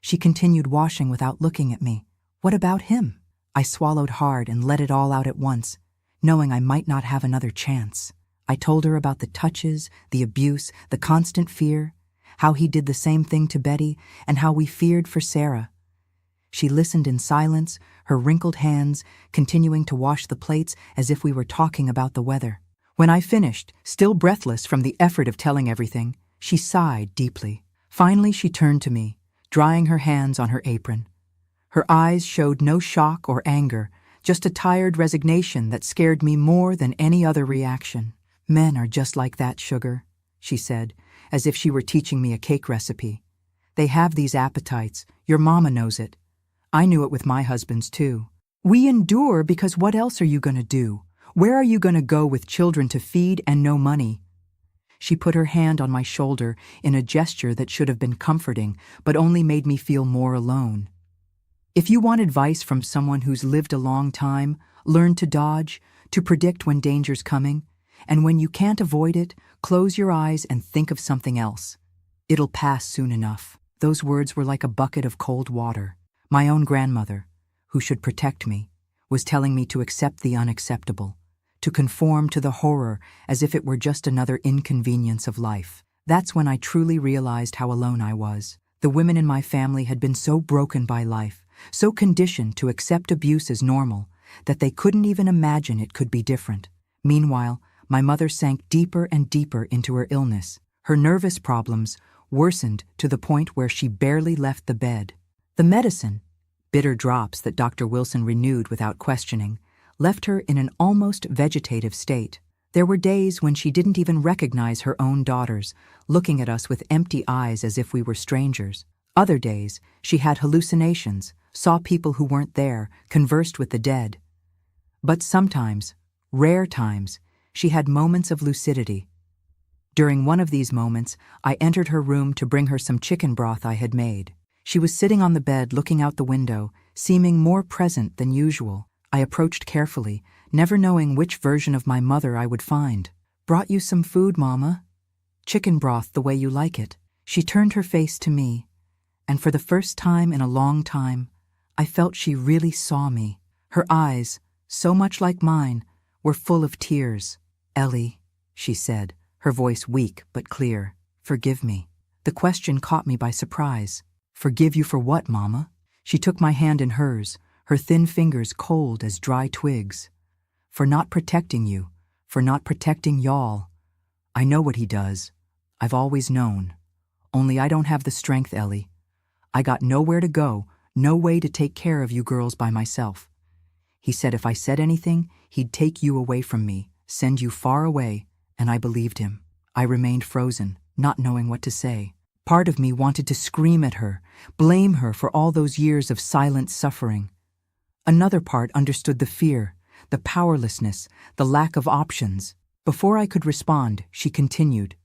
She continued washing without looking at me. What about him? I swallowed hard and let it all out at once, knowing I might not have another chance. I told her about the touches, the abuse, the constant fear, how he did the same thing to Betty, and how we feared for Sarah. She listened in silence, her wrinkled hands continuing to wash the plates as if we were talking about the weather. When I finished, still breathless from the effort of telling everything, she sighed deeply. Finally, she turned to me, drying her hands on her apron. Her eyes showed no shock or anger, just a tired resignation that scared me more than any other reaction. Men are just like that, Sugar, she said, as if she were teaching me a cake recipe. They have these appetites. Your mama knows it. I knew it with my husbands, too. We endure because what else are you going to do? Where are you going to go with children to feed and no money? She put her hand on my shoulder in a gesture that should have been comforting, but only made me feel more alone. If you want advice from someone who's lived a long time, learn to dodge, to predict when danger's coming, and when you can't avoid it, close your eyes and think of something else. It'll pass soon enough. Those words were like a bucket of cold water. My own grandmother, who should protect me, was telling me to accept the unacceptable, to conform to the horror as if it were just another inconvenience of life. That's when I truly realized how alone I was. The women in my family had been so broken by life, so conditioned to accept abuse as normal, that they couldn't even imagine it could be different. Meanwhile, my mother sank deeper and deeper into her illness. Her nervous problems worsened to the point where she barely left the bed. The medicine, bitter drops that Dr. Wilson renewed without questioning, left her in an almost vegetative state. There were days when she didn't even recognize her own daughters, looking at us with empty eyes as if we were strangers. Other days, she had hallucinations, saw people who weren't there, conversed with the dead. But sometimes, rare times, she had moments of lucidity. During one of these moments, I entered her room to bring her some chicken broth I had made. She was sitting on the bed looking out the window, seeming more present than usual. I approached carefully, never knowing which version of my mother I would find. "Brought you some food, Mama. Chicken broth the way you like it." She turned her face to me, and for the first time in a long time, I felt she really saw me. Her eyes, so much like mine, were full of tears. "Ellie," she said, her voice weak but clear, "forgive me." The question caught me by surprise. "Forgive you for what, Mama?" She took my hand in hers, her thin fingers cold as dry twigs. "For not protecting you, for not protecting y'all. I know what he does. I've always known. Only I don't have the strength, Ellie. I got nowhere to go, no way to take care of you girls by myself. He said if I said anything, he'd take you away from me, send you far away, and I believed him." I remained frozen, not knowing what to say. Part of me wanted to scream at her, blame her for all those years of silent suffering. Another part understood the fear, the powerlessness, the lack of options. Before I could respond, she continued,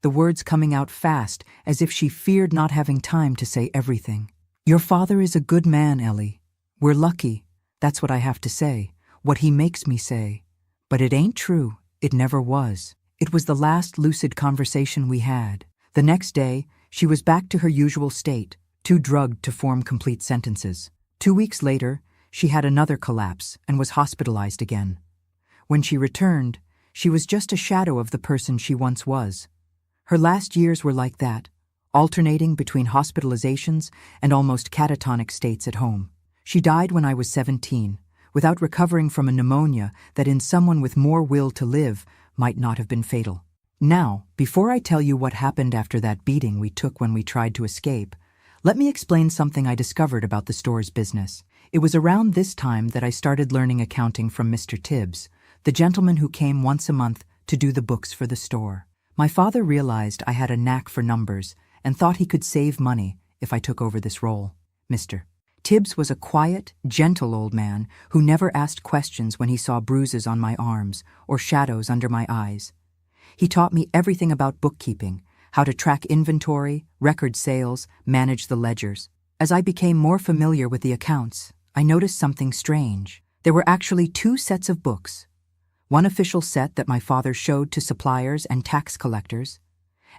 the words coming out fast as if she feared not having time to say everything. "Your father is a good man, Ellie. We're lucky. That's what I have to say, what he makes me say. But it ain't true. It never was." It was the last lucid conversation we had. The next day, she was back to her usual state, too drugged to form complete sentences. 2 weeks later, she had another collapse and was hospitalized again. When she returned, she was just a shadow of the person she once was. Her last years were like that, alternating between hospitalizations and almost catatonic states at home. She died when I was 17, without recovering from a pneumonia that in someone with more will to live might not have been fatal. Now, before I tell you what happened after that beating we took when we tried to escape, let me explain something I discovered about the store's business. It was around this time that I started learning accounting from Mr. Tibbs, the gentleman who came once a month to do the books for the store. My father realized I had a knack for numbers and thought he could save money if I took over this role. Mr. Tibbs was a quiet, gentle old man who never asked questions when he saw bruises on my arms or shadows under my eyes. He taught me everything about bookkeeping, how to track inventory, record sales, manage the ledgers. As I became more familiar with the accounts, I noticed something strange. There were actually 2 sets of books. One official set that my father showed to suppliers and tax collectors,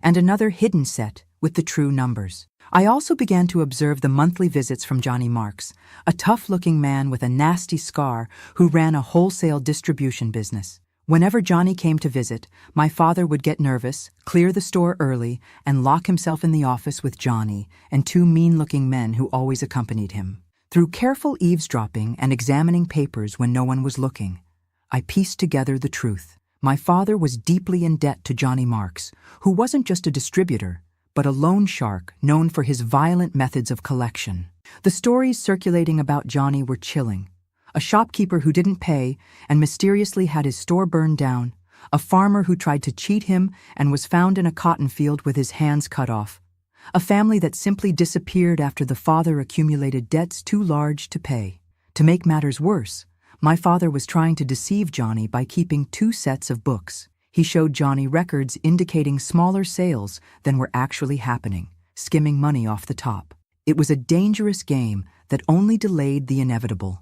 and another hidden set with the true numbers. I also began to observe the monthly visits from Johnny Marks, a tough-looking man with a nasty scar who ran a wholesale distribution business. Whenever Johnny came to visit, my father would get nervous, clear the store early, and lock himself in the office with Johnny and 2 mean-looking men who always accompanied him. Through careful eavesdropping and examining papers when no one was looking, I pieced together the truth. My father was deeply in debt to Johnny Marks, who wasn't just a distributor, but a loan shark known for his violent methods of collection. The stories circulating about Johnny were chilling. A shopkeeper who didn't pay and mysteriously had his store burned down, a farmer who tried to cheat him and was found in a cotton field with his hands cut off, a family that simply disappeared after the father accumulated debts too large to pay. To make matters worse, my father was trying to deceive Johnny by keeping 2 sets of books. He showed Johnny records indicating smaller sales than were actually happening, skimming money off the top. It was a dangerous game that only delayed the inevitable.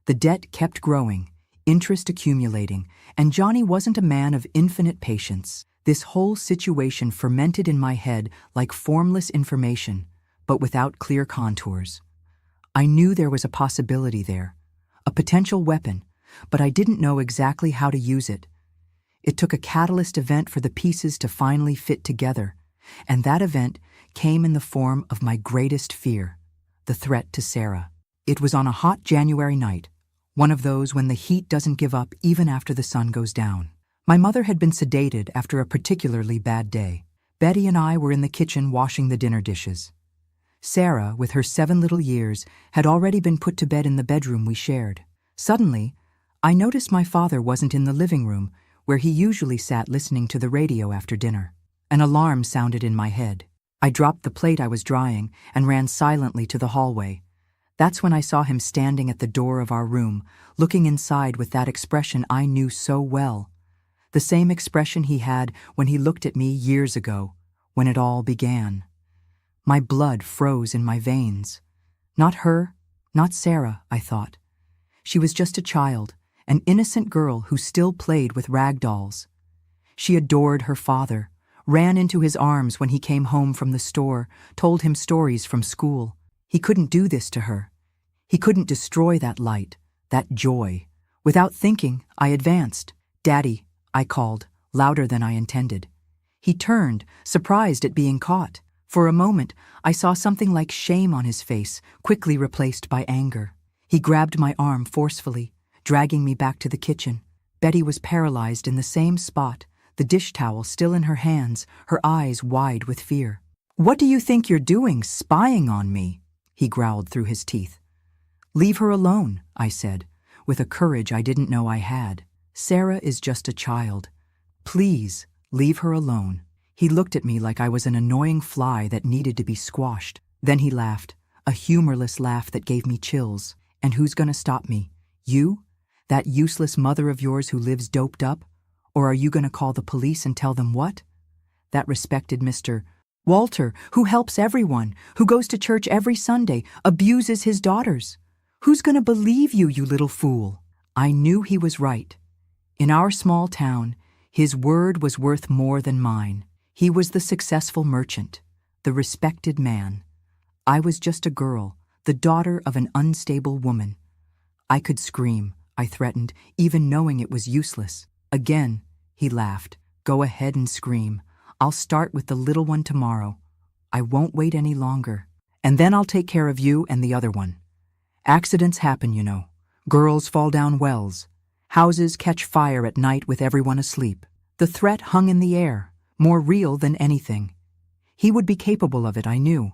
The debt kept growing, interest accumulating, and Johnny wasn't a man of infinite patience. This whole situation fermented in my head like formless information, but without clear contours. I knew there was a possibility there, a potential weapon, but I didn't know exactly how to use it. It took a catalyst event for the pieces to finally fit together, and that event came in the form of my greatest fear, the threat to Sarah. It was on a hot January night, one of those when the heat doesn't give up even after the sun goes down. My mother had been sedated after a particularly bad day. Betty and I were in the kitchen washing the dinner dishes. Sarah, with her 7 little years, had already been put to bed in the bedroom we shared. Suddenly, I noticed my father wasn't in the living room, where he usually sat listening to the radio after dinner. An alarm sounded in my head. I dropped the plate I was drying and ran silently to the hallway. That's when I saw him standing at the door of our room, looking inside with that expression I knew so well. The same expression he had when he looked at me years ago, when it all began. My blood froze in my veins. Not her, not Sarah, I thought. She was just a child, an innocent girl who still played with rag dolls. She adored her father, ran into his arms when he came home from the store, told him stories from school. He couldn't do this to her. He couldn't destroy that light, that joy. Without thinking, I advanced. "Daddy," I called, louder than I intended. He turned, surprised at being caught. For a moment, I saw something like shame on his face, quickly replaced by anger. He grabbed my arm forcefully, dragging me back to the kitchen. Betty was paralyzed in the same spot, the dish towel still in her hands, her eyes wide with fear. "What do you think you're doing, spying on me?" he growled through his teeth. "Leave her alone," I said, with a courage I didn't know I had. "Sarah is just a child. Please, leave her alone." He looked at me like I was an annoying fly that needed to be squashed. Then he laughed, a humorless laugh that gave me chills. "And who's gonna stop me? You? That useless mother of yours who lives doped up? Or are you gonna call the police and tell them what? That respected Mr. Walter, who helps everyone, who goes to church every Sunday, abuses his daughters. Who's gonna believe you, you little fool?" I knew he was right. In our small town, his word was worth more than mine. He was the successful merchant, the respected man. I was just a girl, the daughter of an unstable woman. I could scream, I threatened, even knowing it was useless. Again, he laughed. "Go ahead and scream. I'll start with the little one tomorrow. I won't wait any longer. And then I'll take care of you and the other one. Accidents happen, you know. Girls fall down wells. Houses catch fire at night with everyone asleep." The threat hung in the air, more real than anything. He would be capable of it, I knew.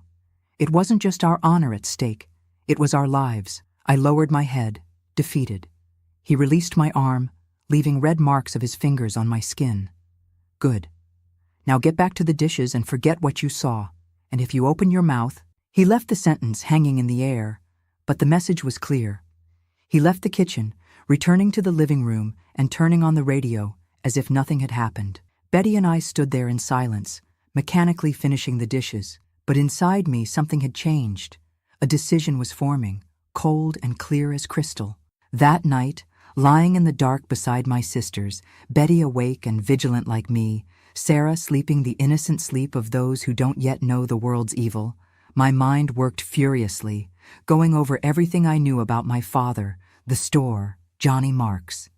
It wasn't just our honor at stake. It was our lives. I lowered my head, defeated. He released my arm, leaving red marks of his fingers on my skin. "Good. Now get back to the dishes and forget what you saw. And if you open your mouth..." He left the sentence hanging in the air, but the message was clear. He left the kitchen, returning to the living room and turning on the radio as if nothing had happened. Betty and I stood there in silence, mechanically finishing the dishes. But inside me something had changed. A decision was forming, cold and clear as crystal. That night, lying in the dark beside my sisters, Betty awake and vigilant like me, Sarah sleeping the innocent sleep of those who don't yet know the world's evil, my mind worked furiously, going over everything I knew about my father, the store, Johnny Marks.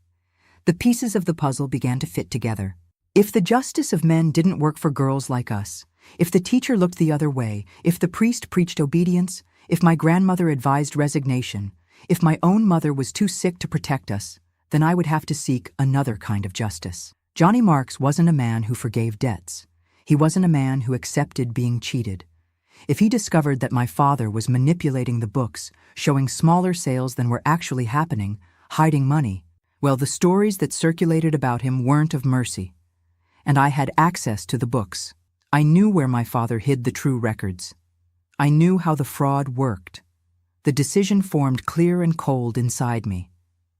The pieces of the puzzle began to fit together. If the justice of men didn't work for girls like us, if the teacher looked the other way, if the priest preached obedience, if my grandmother advised resignation, if my own mother was too sick to protect us, then I would have to seek another kind of justice. Johnny Marks wasn't a man who forgave debts. He wasn't a man who accepted being cheated. If he discovered that my father was manipulating the books, showing smaller sales than were actually happening, hiding money, well, the stories that circulated about him weren't of mercy. And I had access to the books. I knew where my father hid the true records. I knew how the fraud worked. The decision formed clear and cold inside me.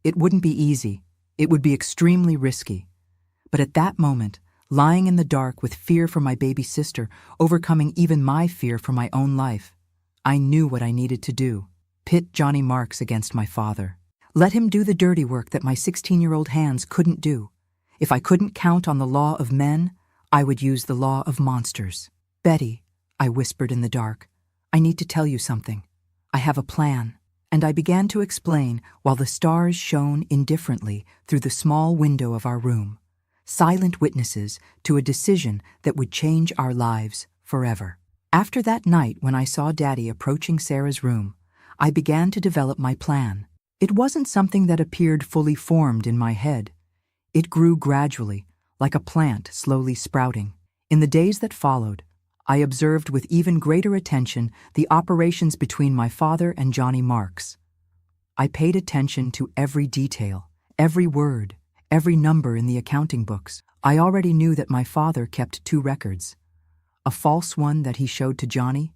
It wouldn't be easy. It would be extremely risky. But at that moment, lying in the dark with fear for my baby sister, overcoming even my fear for my own life, I knew what I needed to do. Pit Johnny Marks against my father. Let him do the dirty work that my 16-year-old hands couldn't do. If I couldn't count on the law of men, I would use the law of monsters. "Betty," I whispered in the dark, "I need to tell you something. I have a plan." And I began to explain while the stars shone indifferently through the small window of our room, silent witnesses to a decision that would change our lives forever. After that night when I saw Daddy approaching Sarah's room, I began to develop my plan. It wasn't something that appeared fully formed in my head. It grew gradually, like a plant slowly sprouting. In the days that followed, I observed with even greater attention the operations between my father and Johnny Marks. I paid attention to every detail, every word, every number in the accounting books. I already knew that my father kept two records, a false one that he showed to Johnny,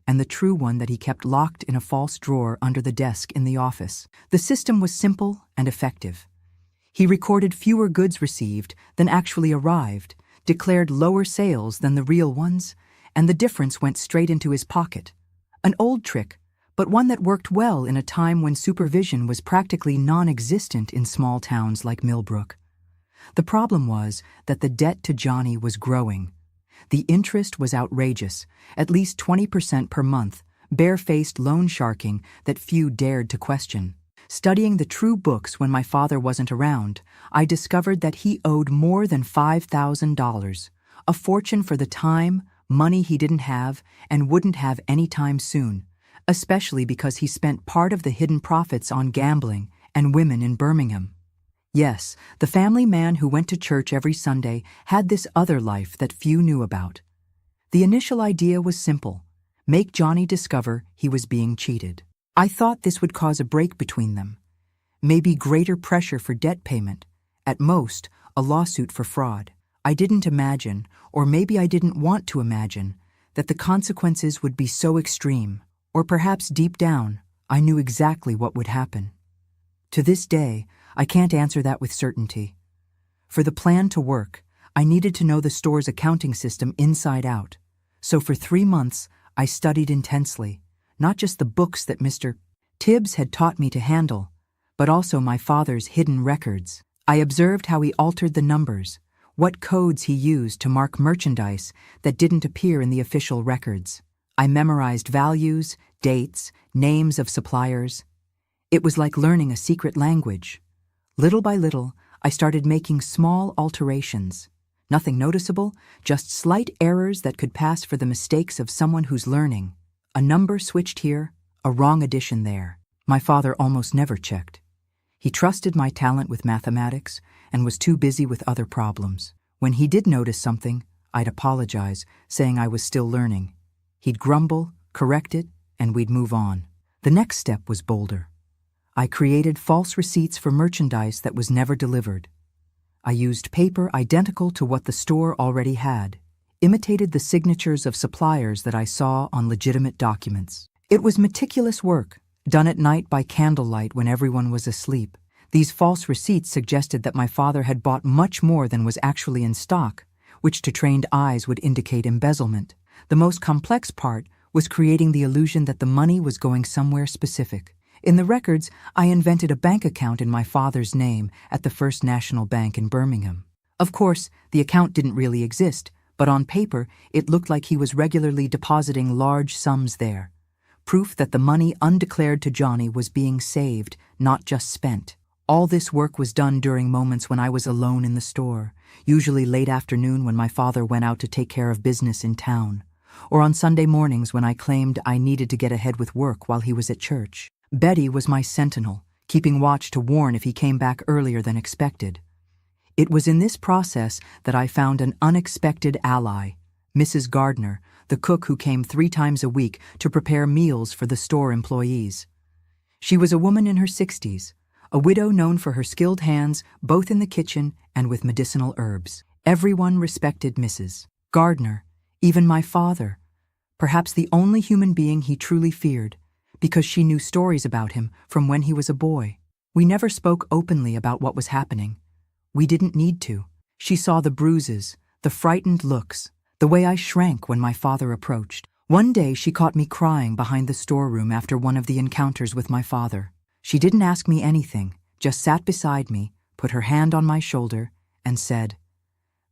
and the true one that he kept locked in a false drawer under the desk in the office. The system was simple and effective. He recorded fewer goods received than actually arrived, declared lower sales than the real ones, and the difference went straight into his pocket. An old trick, but one that worked well in a time when supervision was practically non-existent in small towns like Millbrook. The problem was that the debt to Johnny was growing. The interest was outrageous, at least 20% per month, barefaced loan sharking that few dared to question. Studying the true books when my father wasn't around, I discovered that he owed more than $5,000, a fortune for the time, money he didn't have and wouldn't have anytime soon, especially because he spent part of the hidden profits on gambling and women in Birmingham. Yes, the family man who went to church every Sunday had this other life that few knew about. The initial idea was simple: make Johnny discover he was being cheated. I thought this would cause a break between them, maybe greater pressure for debt payment, at most, a lawsuit for fraud. I didn't imagine, or maybe I didn't want to imagine, that the consequences would be so extreme, or perhaps deep down, I knew exactly what would happen. To this day, I can't answer that with certainty. For the plan to work, I needed to know the store's accounting system inside out. So for 3 months, I studied intensely, not just the books that Mr. Tibbs had taught me to handle, but also my father's hidden records. I observed how he altered the numbers, what codes he used to mark merchandise that didn't appear in the official records. I memorized values, dates, names of suppliers. It was like learning a secret language. Little by little, I started making small alterations. Nothing noticeable, just slight errors that could pass for the mistakes of someone who's learning. A number switched here, a wrong addition there. My father almost never checked. He trusted my talent with mathematics and was too busy with other problems. When he did notice something, I'd apologize, saying I was still learning. He'd grumble, correct it, and we'd move on. The next step was bolder. I created false receipts for merchandise that was never delivered. I used paper identical to what the store already had, imitated the signatures of suppliers that I saw on legitimate documents. It was meticulous work, done at night by candlelight when everyone was asleep. These false receipts suggested that my father had bought much more than was actually in stock, which to trained eyes would indicate embezzlement. The most complex part was creating the illusion that the money was going somewhere specific. In the records, I invented a bank account in my father's name at the First National Bank in Birmingham. Of course, the account didn't really exist, but on paper, it looked like he was regularly depositing large sums there. Proof that the money undeclared to Johnny was being saved, not just spent. All this work was done during moments when I was alone in the store, usually late afternoon when my father went out to take care of business in town, or on Sunday mornings when I claimed I needed to get ahead with work while he was at church. Betty was my sentinel, keeping watch to warn if he came back earlier than expected. It was in this process that I found an unexpected ally, Mrs. Gardner, the cook who came 3 times a week to prepare meals for the store employees. She was a woman in her 60s, a widow known for her skilled hands both in the kitchen and with medicinal herbs. Everyone respected Mrs. Gardner, even my father, perhaps the only human being he truly feared, because she knew stories about him from when he was a boy. We never spoke openly about what was happening. We didn't need to. She saw the bruises, the frightened looks, the way I shrank when my father approached. One day she caught me crying behind the storeroom after one of the encounters with my father. She didn't ask me anything, just sat beside me, put her hand on my shoulder, and said,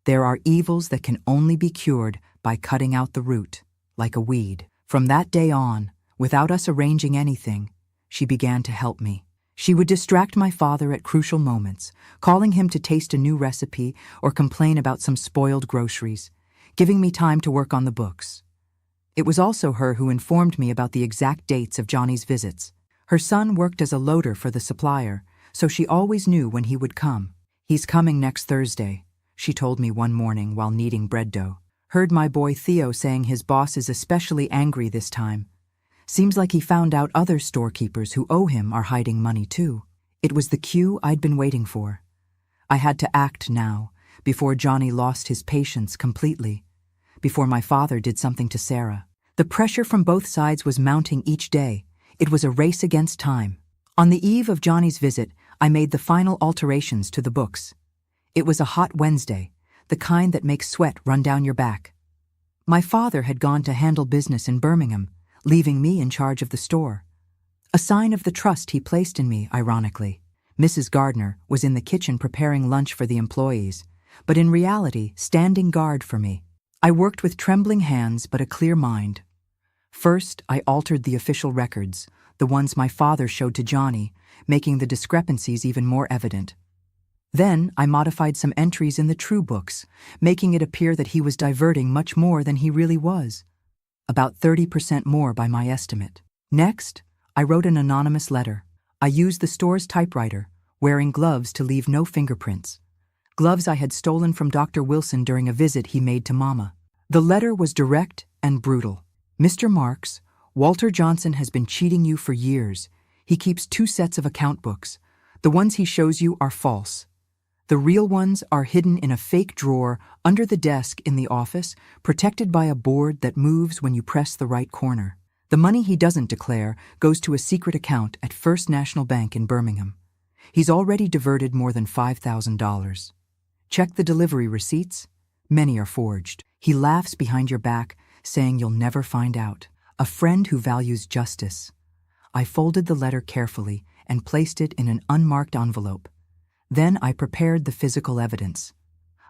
"There are evils that can only be cured by cutting out the root, like a weed." From that day on, without us arranging anything, she began to help me. She would distract my father at crucial moments, calling him to taste a new recipe or complain about some spoiled groceries, giving me time to work on the books. It was also her who informed me about the exact dates of Johnny's visits. Her son worked as a loader for the supplier, so she always knew when he would come. "He's coming next Thursday," she told me one morning while kneading bread dough. "Heard my boy Theo saying his boss is especially angry this time. Seems like he found out other storekeepers who owe him are hiding money too." It was the cue I'd been waiting for. I had to act now, before Johnny lost his patience completely, before my father did something to Sarah. The pressure from both sides was mounting each day. It was a race against time. On the eve of Johnny's visit, I made the final alterations to the books. It was a hot Wednesday, the kind that makes sweat run down your back. My father had gone to handle business in Birmingham, leaving me in charge of the store. A sign of the trust he placed in me, ironically. Mrs. Gardner was in the kitchen preparing lunch for the employees, but in reality standing guard for me. I worked with trembling hands but a clear mind. First, I altered the official records, the ones my father showed to Johnny, making the discrepancies even more evident. Then I modified some entries in the true books, making it appear that he was diverting much more than he really was. About 30% more by my estimate. Next, I wrote an anonymous letter. I used the store's typewriter, wearing gloves to leave no fingerprints. Gloves I had stolen from Dr. Wilson during a visit he made to Mama. The letter was direct and brutal. "Mr. Marks, Walter Johnson has been cheating you for years. He keeps 2 sets of account books. The ones he shows you are false. The real ones are hidden in a fake drawer under the desk in the office, protected by a board that moves when you press the right corner. The money he doesn't declare goes to a secret account at First National Bank in Birmingham. He's already diverted more than $5,000. Check the delivery receipts. Many are forged. He laughs behind your back, saying you'll never find out. A friend who values justice." I folded the letter carefully and placed it in an unmarked envelope. Then I prepared the physical evidence.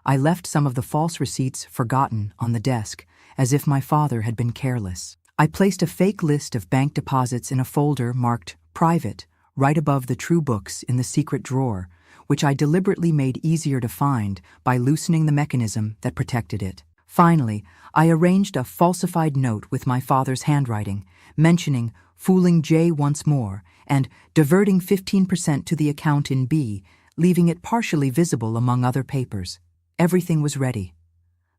I left some of the false receipts forgotten on the desk, as if my father had been careless. I placed a fake list of bank deposits in a folder marked "Private" right above the true books in the secret drawer, which I deliberately made easier to find by loosening the mechanism that protected it. Finally, I arranged a falsified note with my father's handwriting, mentioning "fooling Jay once more" and diverting 15% to the account in B, leaving it partially visible among other papers. Everything was ready.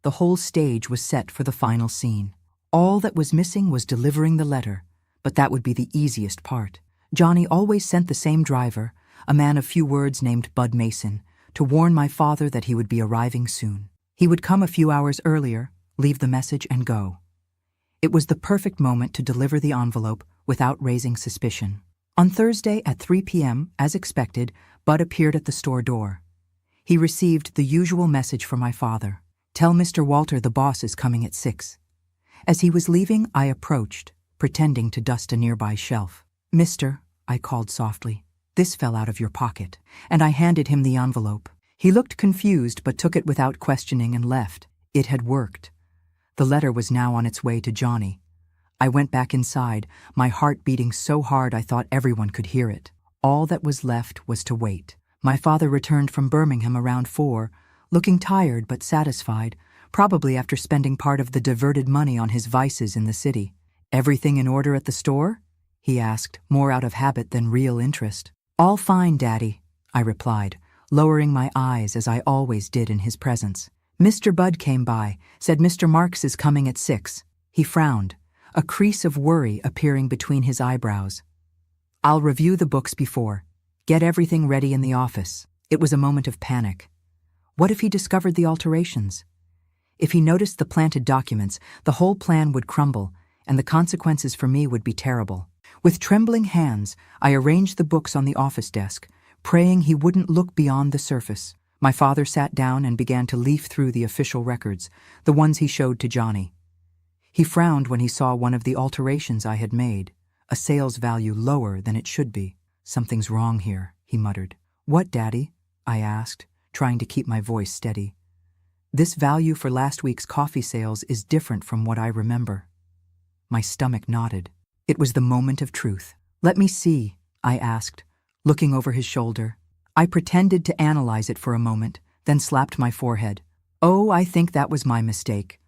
The whole stage was set for the final scene. All that was missing was delivering the letter, but that would be the easiest part. Johnny always sent the same driver, a man of few words named Bud Mason, to warn my father that he would be arriving soon. He would come a few hours earlier, leave the message, and go. It was the perfect moment to deliver the envelope without raising suspicion. On Thursday at 3 p.m., as expected, Bud appeared at the store door. He received the usual message from my father. "Tell Mr. Walter the boss is coming at 6. As he was leaving, I approached, pretending to dust a nearby shelf. "Mister," I called softly, "this fell out of your pocket," and I handed him the envelope. He looked confused but took it without questioning and left. It had worked. The letter was now on its way to Johnny. I went back inside, my heart beating so hard I thought everyone could hear it. All that was left was to wait. My father returned from Birmingham around 4, looking tired but satisfied, probably after spending part of the diverted money on his vices in the city. "Everything in order at the store?" he asked, more out of habit than real interest. "All fine, Daddy," I replied, lowering my eyes as I always did in his presence. Mr. Budd came by, said Mr. Marks is coming at 6. He frowned, a crease of worry appearing between his eyebrows. "I'll review the books before. Get everything ready in the office." It was a moment of panic. What if he discovered the alterations? If he noticed the planted documents, the whole plan would crumble, and the consequences for me would be terrible. With trembling hands, I arranged the books on the office desk, praying he wouldn't look beyond the surface. My father sat down and began to leaf through the official records, the ones he showed to Johnny. He frowned when he saw one of the alterations I had made, a sales value lower than it should be. "Something's wrong here," he muttered. "What, Daddy?" I asked, trying to keep my voice steady. "This value for last week's coffee sales is different from what I remember." My stomach nodded. It was the moment of truth. Let me see, I asked, looking over his shoulder. I pretended to analyze it for a moment, then slapped my forehead. Oh, I think that was my mistake.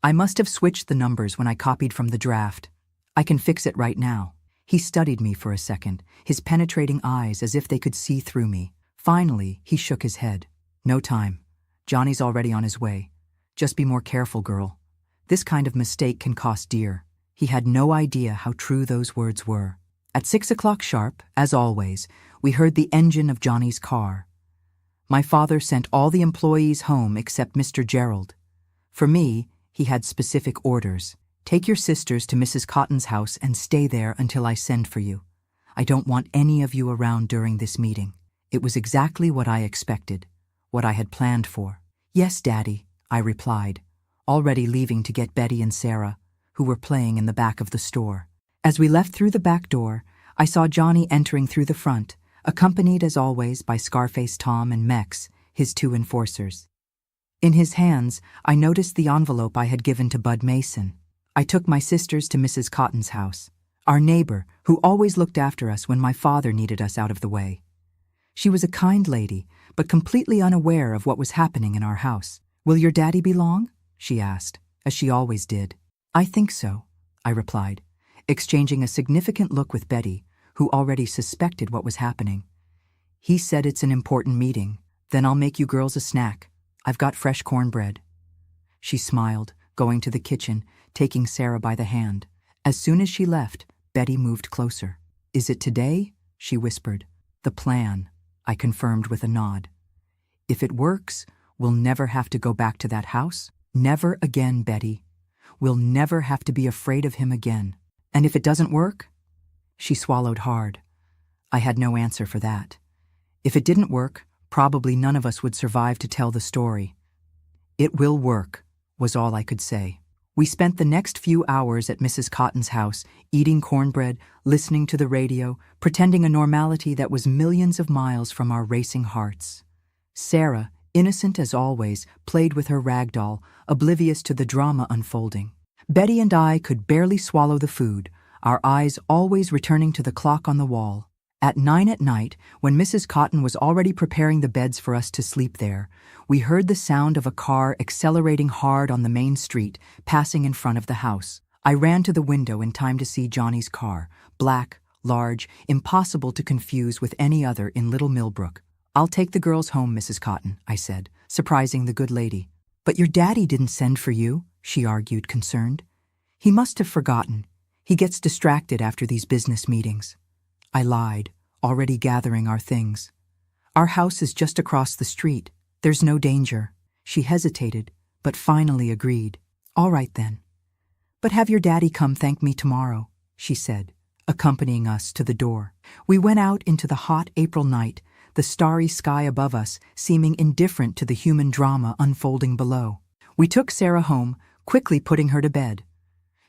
I must have switched the numbers when I copied from the draft. I can fix it right now. He studied me for a second, his penetrating eyes as if they could see through me. Finally, he shook his head. No time. Johnny's already on his way. Just be more careful, girl. This kind of mistake can cost dear. He had no idea how true those words were. At 6 o'clock sharp, as always, we heard the engine of Johnny's car. My father sent all the employees home except Mr. Gerald. For me, he had specific orders. Take your sisters to Mrs. Cotton's house and stay there until I send for you. I don't want any of you around during this meeting. It was exactly what I expected, what I had planned for. Yes, Daddy, I replied, already leaving to get Betty and Sarah, who were playing in the back of the store. As we left through the back door, I saw Johnny entering through the front, accompanied as always by Scarface Tom and Mex, his two enforcers. In his hands, I noticed the envelope I had given to Bud Mason. I took my sisters to Mrs. Cotton's house, our neighbor who always looked after us when my father needed us out of the way. She was a kind lady, but completely unaware of what was happening in our house. Will your daddy be long? She asked, as she always did. I think so, I replied, exchanging a significant look with Betty, who already suspected what was happening. He said it's an important meeting. Then I'll make you girls a snack. I've got fresh cornbread. She smiled, going to the kitchen, taking Sarah by the hand. As soon as she left, Betty moved closer. Is it today? She whispered. The plan, I confirmed with a nod. If it works, we'll never have to go back to that house. Never again, Betty. We'll never have to be afraid of him again. And if it doesn't work? She swallowed hard. I had no answer for that. If it didn't work, probably none of us would survive to tell the story. It will work, was all I could say. We spent the next few hours at Mrs. Cotton's house, eating cornbread, listening to the radio, pretending a normality that was millions of miles from our racing hearts. Sarah, innocent as always, played with her rag doll, oblivious to the drama unfolding. Betty and I could barely swallow the food, our eyes always returning to the clock on the wall. At 9 at night, when Mrs. Cotton was already preparing the beds for us to sleep there, we heard the sound of a car accelerating hard on the main street, passing in front of the house. I ran to the window in time to see Johnny's car, black, large, impossible to confuse with any other in Little Millbrook. I'll take the girls home, Mrs. Cotton, I said, surprising the good lady. But your daddy didn't send for you, she argued, concerned. He must have forgotten. He gets distracted after these business meetings. I lied, already gathering our things. Our house is just across the street. There's no danger. She hesitated, but finally agreed. All right then. But have your daddy come thank me tomorrow, she said, accompanying us to the door. We went out into the hot April night, the starry sky above us seeming indifferent to the human drama unfolding below. We took Sarah home, quickly putting her to bed.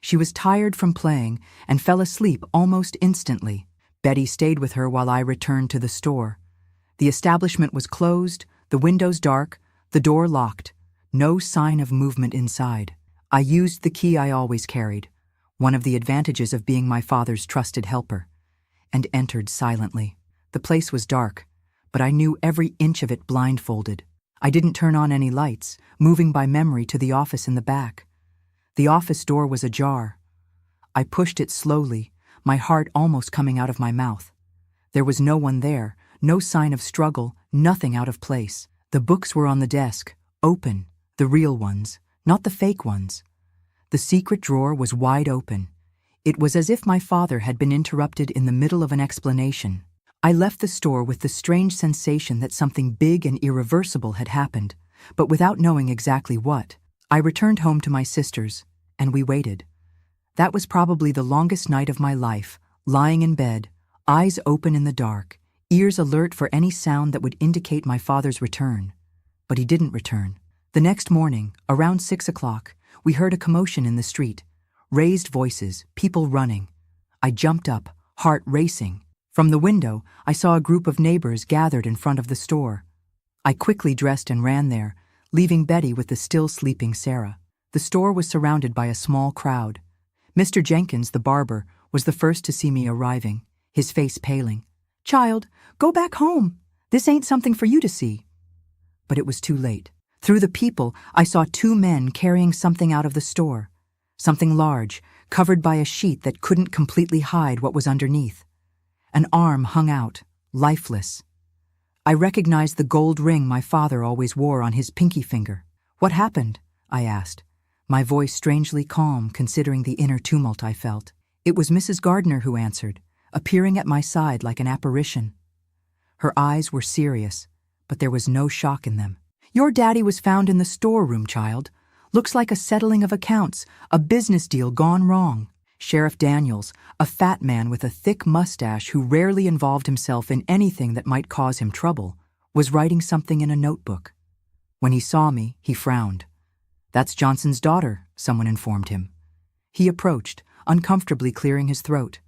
She was tired from playing and fell asleep almost instantly. Betty stayed with her while I returned to the store. The establishment was closed, the windows dark, the door locked. No sign of movement inside. I used the key I always carried, one of the advantages of being my father's trusted helper, and entered silently. The place was dark, but I knew every inch of it blindfolded. I didn't turn on any lights, moving by memory to the office in the back. The office door was ajar. I pushed it slowly, my heart almost coming out of my mouth. There was no one there, no sign of struggle, nothing out of place. The books were on the desk, open, the real ones, not the fake ones. The secret drawer was wide open. It was as if my father had been interrupted in the middle of an explanation. I left the store with the strange sensation that something big and irreversible had happened, but without knowing exactly what. I returned home to my sisters, and we waited. That was probably the longest night of my life, lying in bed, eyes open in the dark, ears alert for any sound that would indicate my father's return. But he didn't return. The next morning, around 6 o'clock, we heard a commotion in the street. Raised voices, people running. I jumped up, heart racing. From the window, I saw a group of neighbors gathered in front of the store. I quickly dressed and ran there, leaving Betty with the still sleeping Sarah. The store was surrounded by a small crowd. Mr. Jenkins, the barber, was the first to see me arriving. his face paling. "Child, go back home. This ain't something for you to see." But it was too late. Through the people, I saw two men carrying something out of the store. Something large, covered by a sheet that couldn't completely hide what was underneath. An arm hung out, lifeless. I recognized the gold ring my father always wore on his pinky finger. "What happened?" I asked, my voice strangely calm considering the inner tumult I felt. It was Mrs. Gardner who answered, appearing at my side like an apparition. Her eyes were serious, but there was no shock in them. "Your daddy was found in the storeroom, child. Looks like a settling of accounts, a business deal gone wrong." Sheriff Daniels, a fat man with a thick mustache who rarely involved himself in anything that might cause him trouble, was writing something in a notebook. When he saw me, he frowned. "That's Johnson's daughter," someone informed him. He approached, uncomfortably clearing his throat.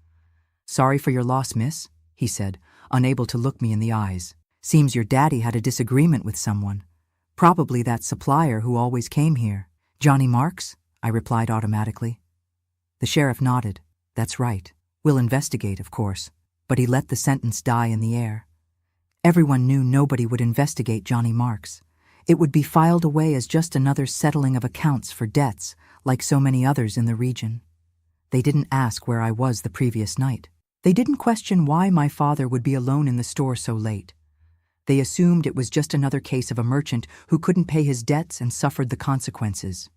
"Sorry for your loss, miss," he said, unable to look me in the eyes. "Seems your daddy had a disagreement with someone. Probably that supplier who always came here." "Johnny Marks?" I replied automatically. The sheriff nodded. "That's right. We'll investigate, of course." But he let the sentence die in the air. Everyone knew nobody would investigate Johnny Marks. It would be filed away as just another settling of accounts for debts, like so many others in the region. They didn't ask where I was the previous night. They didn't question why my father would be alone in the store so late. They assumed it was just another case of a merchant who couldn't pay his debts and suffered the consequences.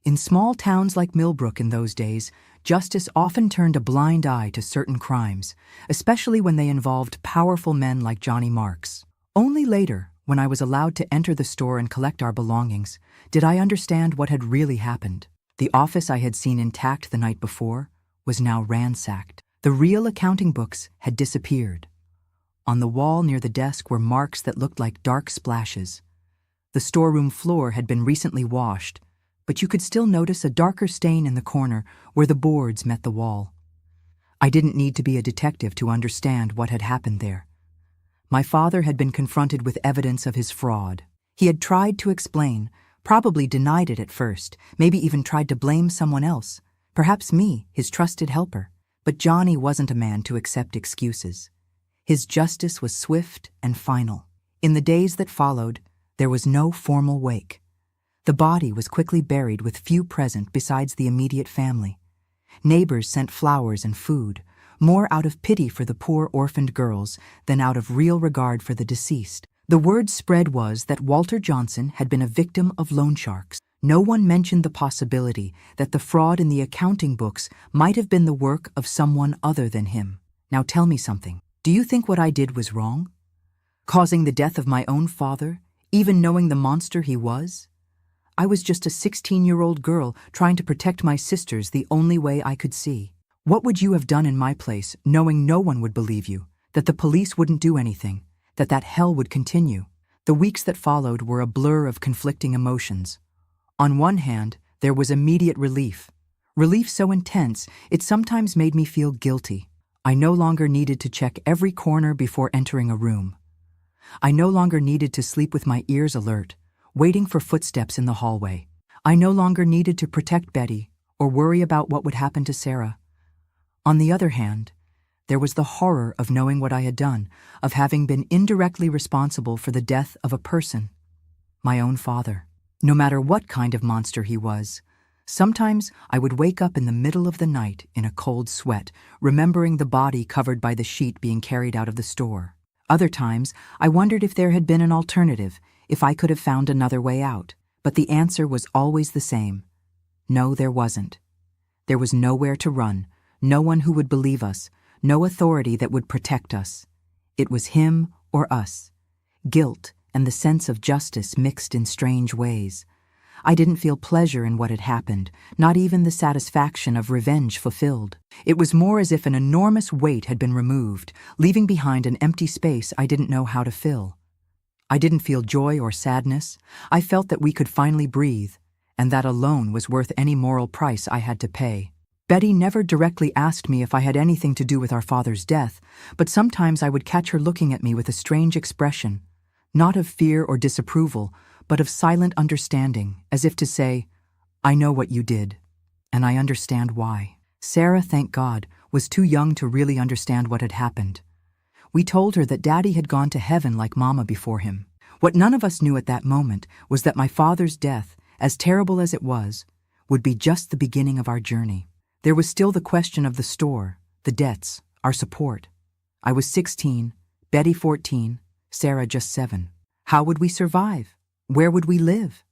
In small towns like Millbrook in those days, justice often turned a blind eye to certain crimes, especially when they involved powerful men like Johnny Marks. Only later, when I was allowed to enter the store and collect our belongings, did I understand what had really happened. The office I had seen intact the night before was now ransacked. The real accounting books had disappeared. On the wall near the desk were marks that looked like dark splashes. The storeroom floor had been recently washed, but you could still notice a darker stain in the corner where the boards met the wall. I didn't need to be a detective to understand what had happened there. My father had been confronted with evidence of his fraud. He had tried to explain, probably denied it at first, maybe even tried to blame someone else, perhaps me, his trusted helper. But Johnny wasn't a man to accept excuses. His justice was swift and final. In the days that followed, there was no formal wake. The body was quickly buried with few present besides the immediate family. Neighbors sent flowers and food, more out of pity for the poor orphaned girls than out of real regard for the deceased. The word spread was that Walter Johnson had been a victim of loan sharks. No one mentioned the possibility that the fraud in the accounting books might have been the work of someone other than him. Now tell me something. Do you think what I did was wrong? Causing the death of my own father, even knowing the monster he was? I was just a 16-year-old girl trying to protect my sisters the only way I could see. What would you have done in my place, knowing no one would believe you, that the police wouldn't do anything, that hell would continue? The weeks that followed were a blur of conflicting emotions. On one hand, there was immediate relief. Relief so intense, it sometimes made me feel guilty. I no longer needed to check every corner before entering a room. I no longer needed to sleep with my ears alert, waiting for footsteps in the hallway. I no longer needed to protect Betty or worry about what would happen to Sarah. On the other hand, there was the horror of knowing what I had done, of having been indirectly responsible for the death of a person, my own father. No matter what kind of monster he was, sometimes I would wake up in the middle of the night in a cold sweat, remembering the body covered by the sheet being carried out of the store. Other times, I wondered if there had been an alternative, if I could have found another way out. But the answer was always the same. No, there wasn't. There was nowhere to run, no one who would believe us, no authority that would protect us. It was him or us. Guilt and the sense of justice mixed in strange ways. I didn't feel pleasure in what had happened, not even the satisfaction of revenge fulfilled. It was more as if an enormous weight had been removed, leaving behind an empty space I didn't know how to fill. I didn't feel joy or sadness. I felt that we could finally breathe, and that alone was worth any moral price I had to pay. Betty never directly asked me if I had anything to do with our father's death, but sometimes I would catch her looking at me with a strange expression, not of fear or disapproval, but of silent understanding, as if to say, "I know what you did, and I understand why." Sarah, thank God, was too young to really understand what had happened. We told her that Daddy had gone to heaven like Mama before him. What none of us knew at that moment was that my father's death, as terrible as it was, would be just the beginning of our journey. There was still the question of the store, the debts, our support. I was 16, Betty 14, Sarah just 7. How would we survive? Where would we live?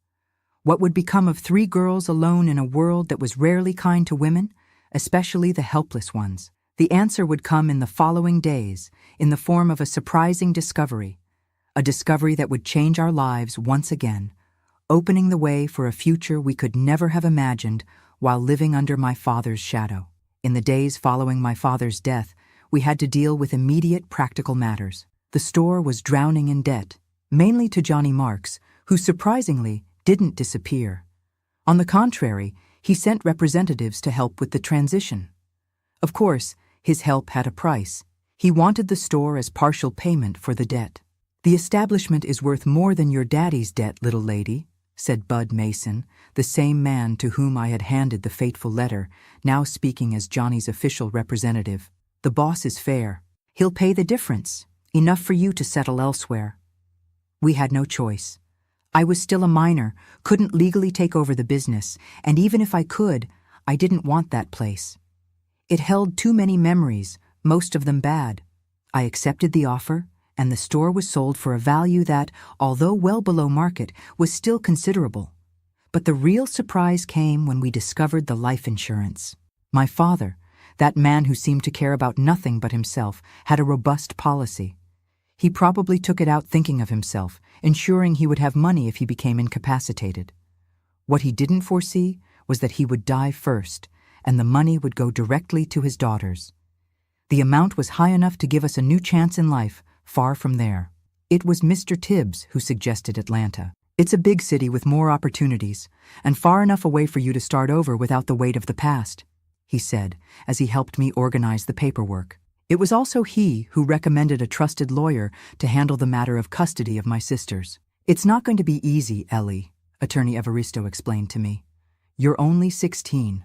What would become of 3 girls alone in a world that was rarely kind to women, especially the helpless ones? The answer would come in the following days, in the form of a surprising discovery, a discovery that would change our lives once again, opening the way for a future we could never have imagined while living under my father's shadow. In the days following my father's death, we had to deal with immediate practical matters. The store was drowning in debt, mainly to Johnny Marks, who surprisingly didn't disappear. On the contrary, he sent representatives to help with the transition. Of course, his help had a price. He wanted the store as partial payment for the debt. "The establishment is worth more than your daddy's debt, little lady," said Bud Mason, the same man to whom I had handed the fateful letter, now speaking as Johnny's official representative. "The boss is fair. He'll pay the difference, enough for you to settle elsewhere." We had no choice. I was still a minor, couldn't legally take over the business, and even if I could, I didn't want that place. It held too many memories, most of them bad. I accepted the offer, and the store was sold for a value that, although well below market, was still considerable. But the real surprise came when we discovered the life insurance. My father, that man who seemed to care about nothing but himself, had a robust policy. He probably took it out thinking of himself, ensuring he would have money if he became incapacitated. What he didn't foresee was that he would die first, and the money would go directly to his daughters. The amount was high enough to give us a new chance in life, far from there. It was Mr. Tibbs who suggested Atlanta. "It's a big city with more opportunities, and far enough away for you to start over without the weight of the past," he said, as he helped me organize the paperwork. It was also he who recommended a trusted lawyer to handle the matter of custody of my sisters. "It's not going to be easy, Ellie," Attorney Evaristo explained to me. "You're only 16.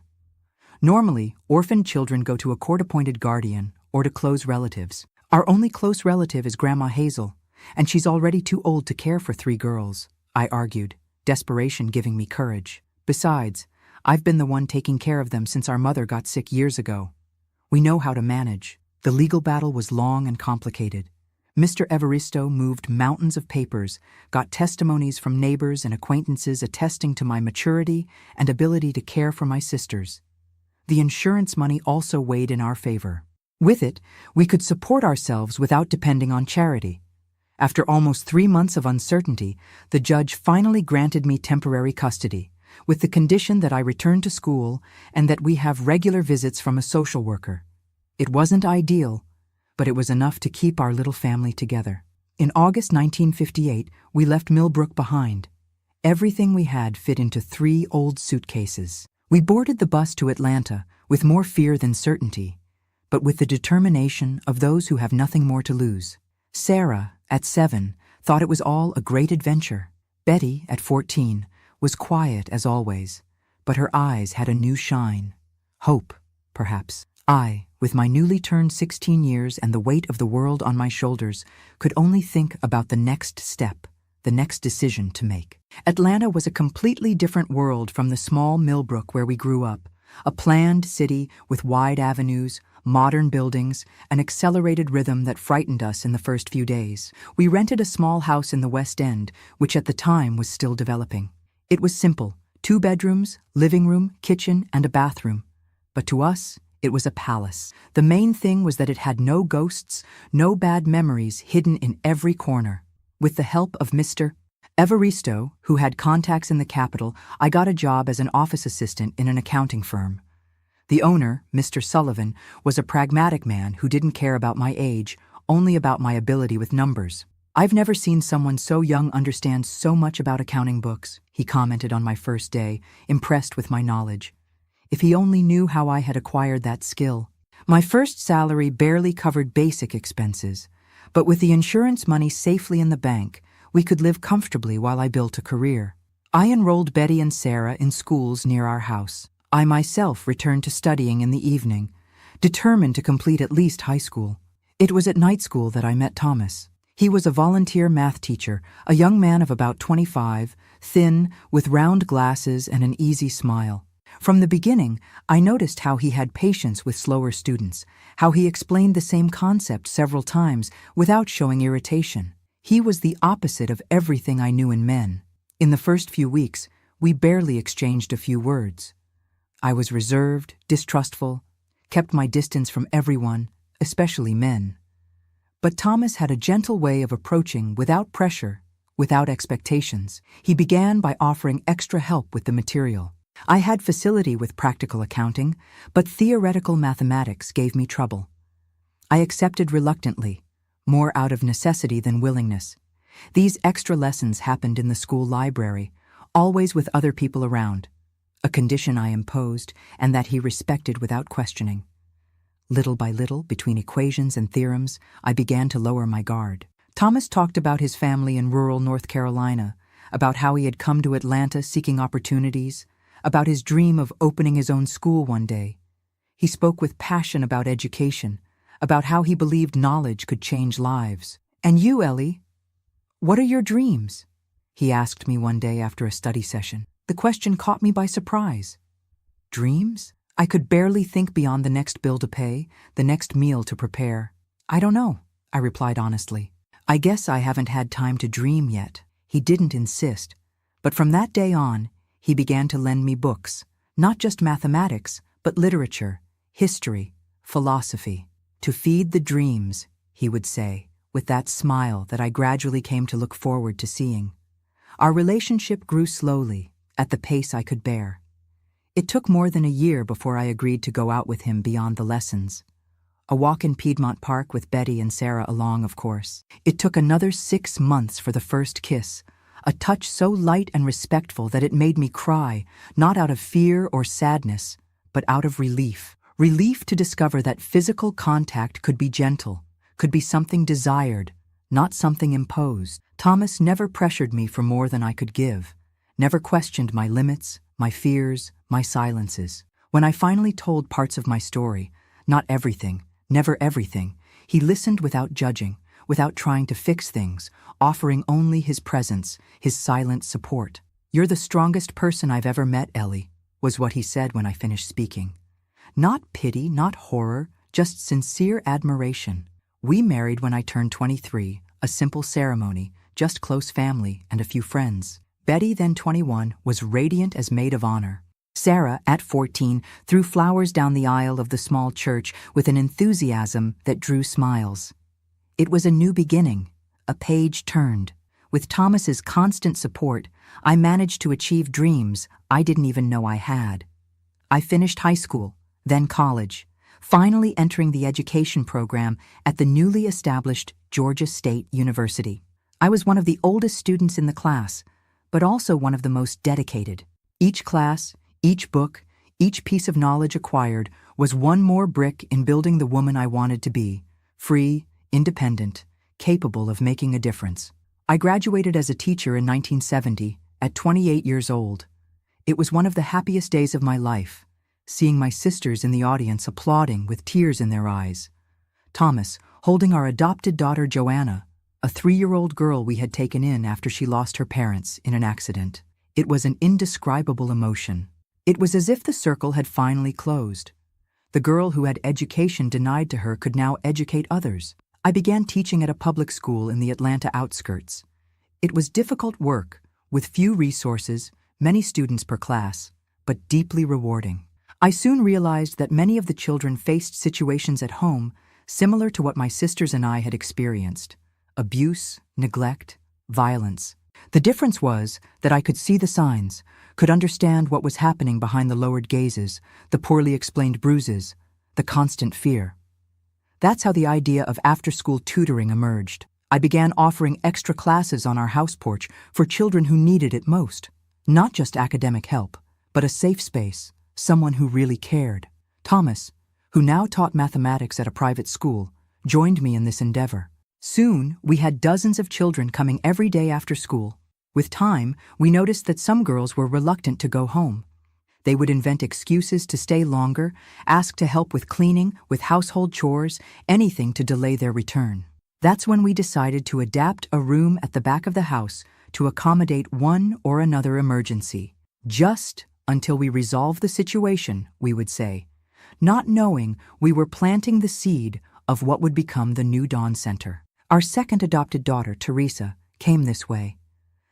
Normally, orphaned children go to a court-appointed guardian or to close relatives. Our only close relative is Grandma Hazel, and she's already too old to care for 3 girls," I argued, desperation giving me courage. "Besides, I've been the one taking care of them since our mother got sick years ago. We know how to manage." The legal battle was long and complicated. Mr. Evaristo moved mountains of papers, got testimonies from neighbors and acquaintances attesting to my maturity and ability to care for my sisters. The insurance money also weighed in our favor. With it, we could support ourselves without depending on charity. After almost 3 months of uncertainty, the judge finally granted me temporary custody, with the condition that I return to school and that we have regular visits from a social worker. It wasn't ideal, but it was enough to keep our little family together. In August 1958, we left Millbrook behind. Everything we had fit into 3 old suitcases. We boarded the bus to Atlanta with more fear than certainty, but with the determination of those who have nothing more to lose. Sarah, at 7, thought it was all a great adventure. Betty, at 14, was quiet as always, but her eyes had a new shine. Hope, perhaps. I, with my newly turned 16 years and the weight of the world on my shoulders, could only think about the next step, the next decision to make. Atlanta was a completely different world from the small Millbrook where we grew up, a planned city with wide avenues, modern buildings, an accelerated rhythm that frightened us in the first few days. We rented a small house in the West End, which at the time was still developing. It was simple, 2 bedrooms, living room, kitchen, and a bathroom. But to us, it was a palace. The main thing was that it had no ghosts, no bad memories hidden in every corner. With the help of Mr. Evaristo, who had contacts in the capital, I got a job as an office assistant in an accounting firm. The owner, Mr. Sullivan, was a pragmatic man who didn't care about my age, only about my ability with numbers. "I've never seen someone so young understand so much about accounting books," he commented on my first day, impressed with my knowledge. If he only knew how I had acquired that skill. My first salary barely covered basic expenses, but with the insurance money safely in the bank, we could live comfortably while I built a career. I enrolled Betty and Sarah in schools near our house. I myself returned to studying in the evening, determined to complete at least high school. It was at night school that I met Thomas. He was a volunteer math teacher, a young man of about 25, thin, with round glasses and an easy smile. From the beginning, I noticed how he had patience with slower students, how he explained the same concept several times without showing irritation. He was the opposite of everything I knew in men. In the first few weeks, we barely exchanged a few words. I was reserved, distrustful, kept my distance from everyone, especially men. But Thomas had a gentle way of approaching without pressure, without expectations. He began by offering extra help with the material. I had facility with practical accounting, but theoretical mathematics gave me trouble. I accepted reluctantly, more out of necessity than willingness. These extra lessons happened in the school library, always with other people around, a condition I imposed and that he respected without questioning. Little by little, between equations and theorems, I began to lower my guard. Thomas talked about his family in rural North Carolina, about how he had come to Atlanta seeking opportunities, about his dream of opening his own school one day. He spoke with passion about education, about how he believed knowledge could change lives. "And you, Ellie? What are your dreams?" he asked me one day after a study session. The question caught me by surprise. Dreams? I could barely think beyond the next bill to pay, the next meal to prepare. "I don't know," I replied honestly. "I guess I haven't had time to dream yet." He didn't insist, but from that day on, he began to lend me books, not just mathematics, but literature, history, philosophy. "To feed the dreams," he would say, with that smile that I gradually came to look forward to seeing. Our relationship grew slowly, at the pace I could bear. It took more than a year before I agreed to go out with him beyond the lessons. A walk in Piedmont Park with Betty and Sarah along, of course. It took another 6 months for the first kiss, a touch so light and respectful that it made me cry, not out of fear or sadness, but out of relief. Relief to discover that physical contact could be gentle, could be something desired, not something imposed. Thomas never pressured me for more than I could give, never questioned my limits, my fears, my silences. When I finally told parts of my story, not everything, never everything, he listened without judging, without trying to fix things, offering only his presence, his silent support. "You're the strongest person I've ever met, Ellie," was what he said when I finished speaking. Not pity, not horror, just sincere admiration. We married when I turned 23, a simple ceremony, just close family and a few friends. Betty, then 21, was radiant as maid of honor. Sarah, at 14, threw flowers down the aisle of the small church with an enthusiasm that drew smiles. It was a new beginning, a page turned. With Thomas's constant support, I managed to achieve dreams I didn't even know I had. I finished high school, then college, finally entering the education program at the newly established Georgia State University. I was one of the oldest students in the class, but also one of the most dedicated. Each class, each book, each piece of knowledge acquired was one more brick in building the woman I wanted to be, free, independent, capable of making a difference. I graduated as a teacher in 1970, at 28 years old. It was one of the happiest days of my life, seeing my sisters in the audience applauding with tears in their eyes. Thomas, holding our adopted daughter Joanna, a 3-year-old girl we had taken in after she lost her parents in an accident. It was an indescribable emotion. It was as if the circle had finally closed. The girl who had education denied to her could now educate others. I began teaching at a public school in the Atlanta outskirts. It was difficult work, with few resources, many students per class, but deeply rewarding. I soon realized that many of the children faced situations at home similar to what my sisters and I had experienced: abuse, neglect, violence. The difference was that I could see the signs, could understand what was happening behind the lowered gazes, the poorly explained bruises, the constant fear. That's how the idea of after-school tutoring emerged. I began offering extra classes on our house porch for children who needed it most. Not just academic help, but a safe space, someone who really cared. Thomas, who now taught mathematics at a private school, joined me in this endeavor. Soon, we had dozens of children coming every day after school. With time, we noticed that some girls were reluctant to go home. They would invent excuses to stay longer, ask to help with cleaning, with household chores, anything to delay their return. That's when we decided to adapt a room at the back of the house to accommodate one or another emergency. Just until we resolve the situation, we would say, not knowing we were planting the seed of what would become the new Dawn Center. Our second adopted daughter, Teresa, came this way,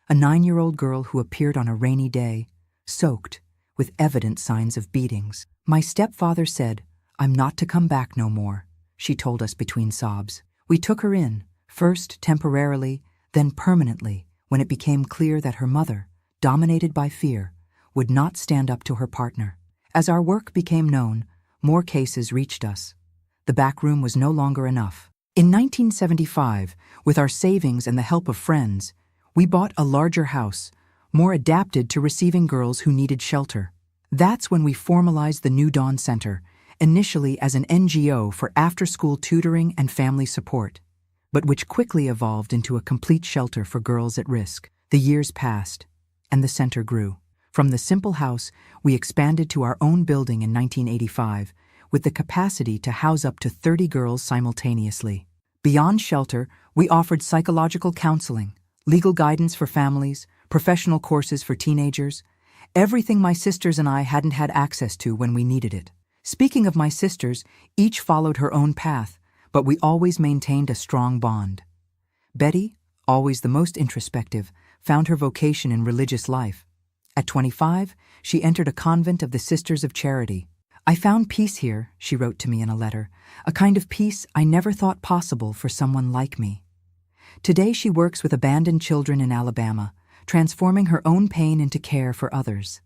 a 9-year-old girl who appeared on a rainy day, soaked, with evident signs of beatings. My stepfather said, "I'm not to come back no more," she told us between sobs. We took her in, first temporarily, then permanently, when it became clear that her mother, dominated by fear, would not stand up to her partner. As our work became known, more cases reached us. The back room was no longer enough. In 1975, with our savings and the help of friends, we bought a larger house, more adapted to receiving girls who needed shelter. That's when we formalized the New Dawn Center, initially as an NGO for after-school tutoring and family support, but which quickly evolved into a complete shelter for girls at risk. The years passed, and the center grew. From the simple house, we expanded to our own building in 1985, with the capacity to house up to 30 girls simultaneously. Beyond shelter, we offered psychological counseling, legal guidance for families, professional courses for teenagers, everything my sisters and I hadn't had access to when we needed it. Speaking of my sisters, each followed her own path, but we always maintained a strong bond. Betty, always the most introspective, found her vocation in religious life. At 25, she entered a convent of the Sisters of Charity. "I found peace here," she wrote to me in a letter, "a kind of peace I never thought possible for someone like me." Today she works with abandoned children in Alabama, transforming her own pain into care for others.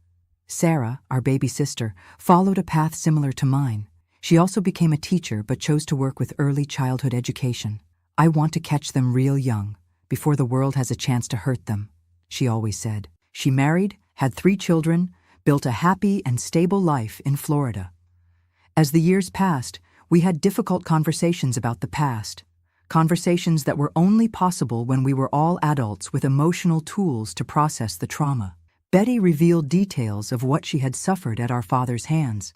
Sarah, our baby sister, followed a path similar to mine. She also became a teacher but chose to work with early childhood education. "I want to catch them real young, before the world has a chance to hurt them," she always said. She married, had 3 children, built a happy and stable life in Florida. As the years passed, we had difficult conversations about the past, conversations that were only possible when we were all adults with emotional tools to process the trauma. Betty revealed details of what she had suffered at our father's hands,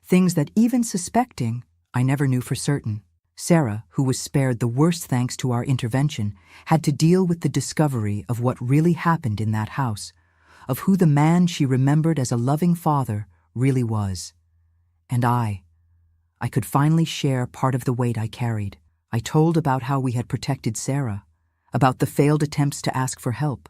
things that even suspecting, I never knew for certain. Sarah, who was spared the worst thanks to our intervention, had to deal with the discovery of what really happened in that house, of who the man she remembered as a loving father really was. And I could finally share part of the weight I carried. I told about how we had protected Sarah, about the failed attempts to ask for help,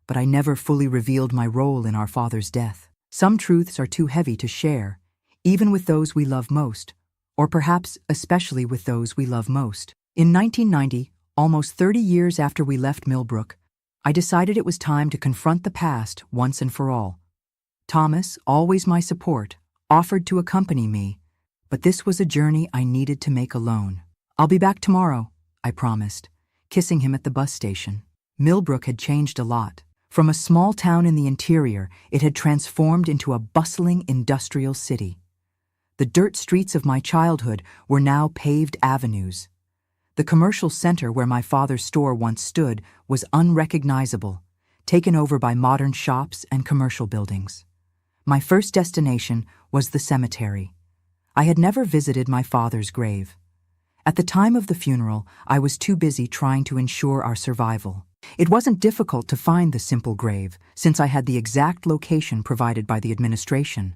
but I never fully revealed my role in our father's death. Some truths are too heavy to share, even with those we love most, or perhaps especially with those we love most. In 1990, almost 30 years after we left Millbrook, I decided it was time to confront the past once and for all. Thomas, always my support, offered to accompany me, but this was a journey I needed to make alone. "I'll be back tomorrow," I promised, kissing him at the bus station. Millbrook had changed a lot. From a small town in the interior, it had transformed into a bustling industrial city. The dirt streets of my childhood were now paved avenues. The commercial center where my father's store once stood was unrecognizable, taken over by modern shops and commercial buildings. My first destination was the cemetery. I had never visited my father's grave. At the time of the funeral, I was too busy trying to ensure our survival. It wasn't difficult to find the simple grave, since I had the exact location provided by the administration.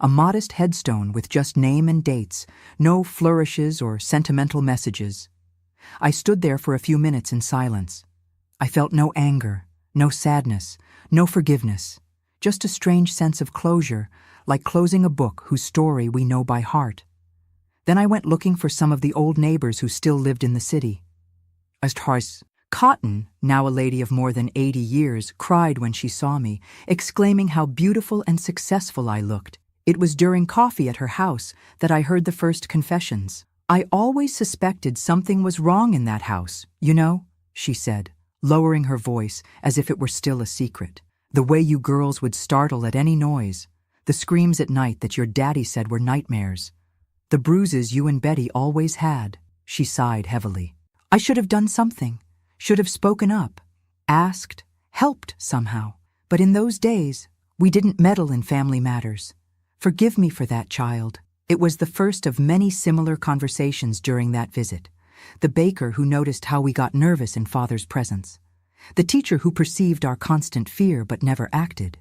A modest headstone with just name and dates, no flourishes or sentimental messages. I stood there for a few minutes in silence. I felt no anger, no sadness, no forgiveness, just a strange sense of closure, like closing a book whose story we know by heart. Then I went looking for some of the old neighbors who still lived in the city. Cotton, now a lady of more than 80 years, cried when she saw me, exclaiming how beautiful and successful I looked. It was during coffee at her house that I heard the first confessions. "I always suspected something was wrong in that house, you know," she said, lowering her voice as if it were still a secret. "The way you girls would startle at any noise, the screams at night that your daddy said were nightmares. The bruises you and Betty always had." She sighed heavily. "I should have done something, should have spoken up, asked, helped somehow. But in those days, We didn't meddle in family matters. Forgive me for that, child. It was the first of many similar conversations during that visit. The baker who noticed how we got nervous in Father's presence. The teacher who perceived our constant fear but never acted.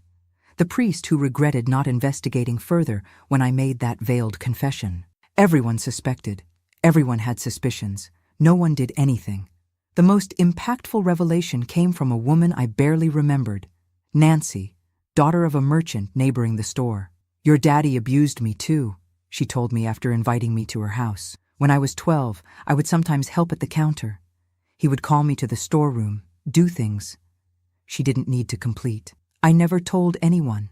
The priest who regretted not investigating further when I made that veiled confession. Everyone suspected. Everyone had suspicions. No one did anything. The most impactful revelation came from a woman I barely remembered. Nancy, daughter of a merchant neighboring the store. Your daddy abused me too, she told me after inviting me to her house. When I was 12, I would sometimes help at the counter. He would call me to the storeroom, do things she didn't need to complete. I never told anyone.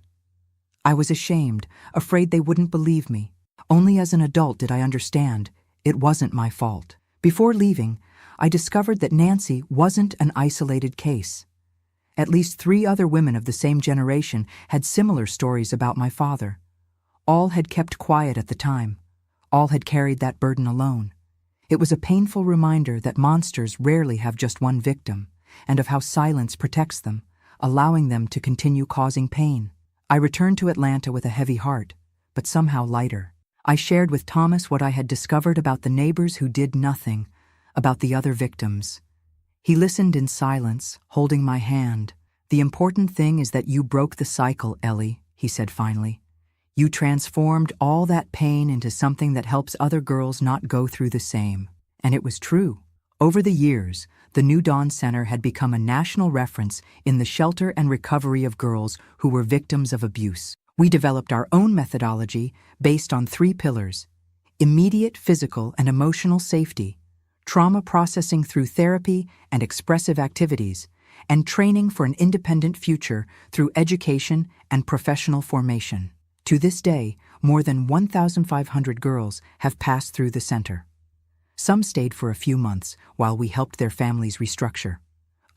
I was ashamed, afraid they wouldn't believe me. Only as an adult did I understand it wasn't my fault. Before leaving, I discovered that Nancy wasn't an isolated case. At least 3 other women of the same generation had similar stories about my father. All had kept quiet at the time. All had carried that burden alone. It was a painful reminder that monsters rarely have just one victim, and of how silence protects them, allowing them to continue causing pain. I returned to Atlanta with a heavy heart, but somehow lighter. I shared with Thomas what I had discovered about the neighbors who did nothing, about the other victims. He listened in silence, holding my hand. The important thing is that you broke the cycle, Ellie, he said finally. You transformed all that pain into something that helps other girls not go through the same. And it was true. Over the years, the New Dawn Center had become a national reference in the shelter and recovery of girls who were victims of abuse. We developed our own methodology based on 3 pillars: immediate physical and emotional safety, trauma processing through therapy and expressive activities, and training for an independent future through education and professional formation. To this day, more than 1,500 girls have passed through the center. Some stayed for a few months while we helped their families restructure.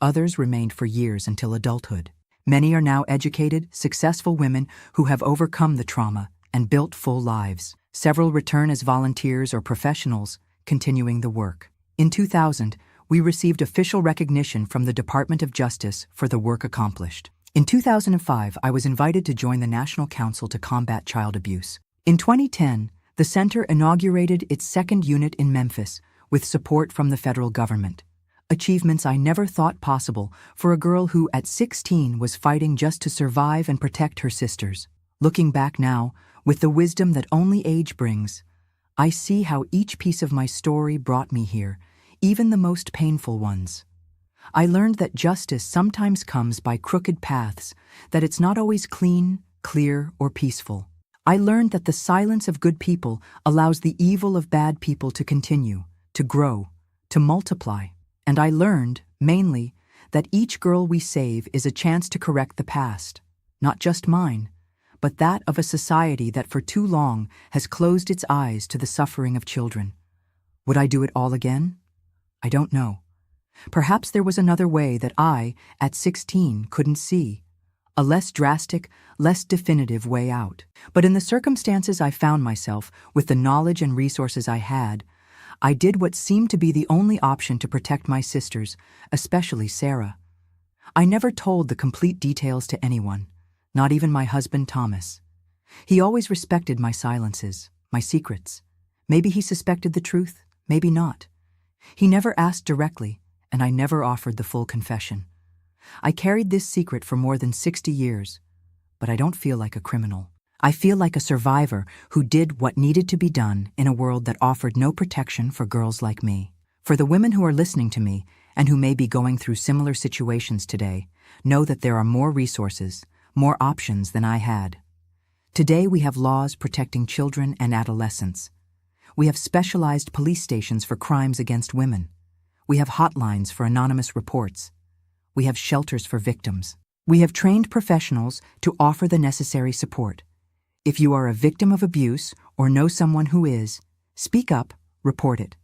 Others remained for years until adulthood. Many are now educated, successful women who have overcome the trauma and built full lives. Several return as volunteers or professionals, continuing the work. In 2000, we received official recognition from the Department of Justice for the work accomplished. In 2005, I was invited to join the National Council to Combat Child Abuse. In 2010, the center inaugurated its 2nd unit in Memphis with support from the federal government. Achievements I never thought possible for a girl who, at 16, was fighting just to survive and protect her sisters. Looking back now, with the wisdom that only age brings, I see how each piece of my story brought me here, even the most painful ones. I learned that justice sometimes comes by crooked paths, that it's not always clean, clear, or peaceful. I learned that the silence of good people allows the evil of bad people to continue, to grow, to multiply. And I learned, mainly, that each girl we save is a chance to correct the past, not just mine, but that of a society that for too long has closed its eyes to the suffering of children. Would I do it all again? I don't know. Perhaps there was another way that I, at 16, couldn't see. A less drastic, less definitive way out. But in the circumstances I found myself, with the knowledge and resources I had, I did what seemed to be the only option to protect my sisters, especially Sarah. I never told the complete details to anyone, not even my husband Thomas. He always respected my silences, my secrets. Maybe he suspected the truth, maybe not. He never asked directly, and I never offered the full confession. I carried this secret for more than 60 years, but I don't feel like a criminal. I feel like a survivor who did what needed to be done in a world that offered no protection for girls like me. For the women who are listening to me and who may be going through similar situations today, know that there are more resources, more options than I had. Today we have laws protecting children and adolescents. We have specialized police stations for crimes against women. We have hotlines for anonymous reports. We have shelters for victims. We have trained professionals to offer the necessary support. If you are a victim of abuse or know someone who is, speak up, report it.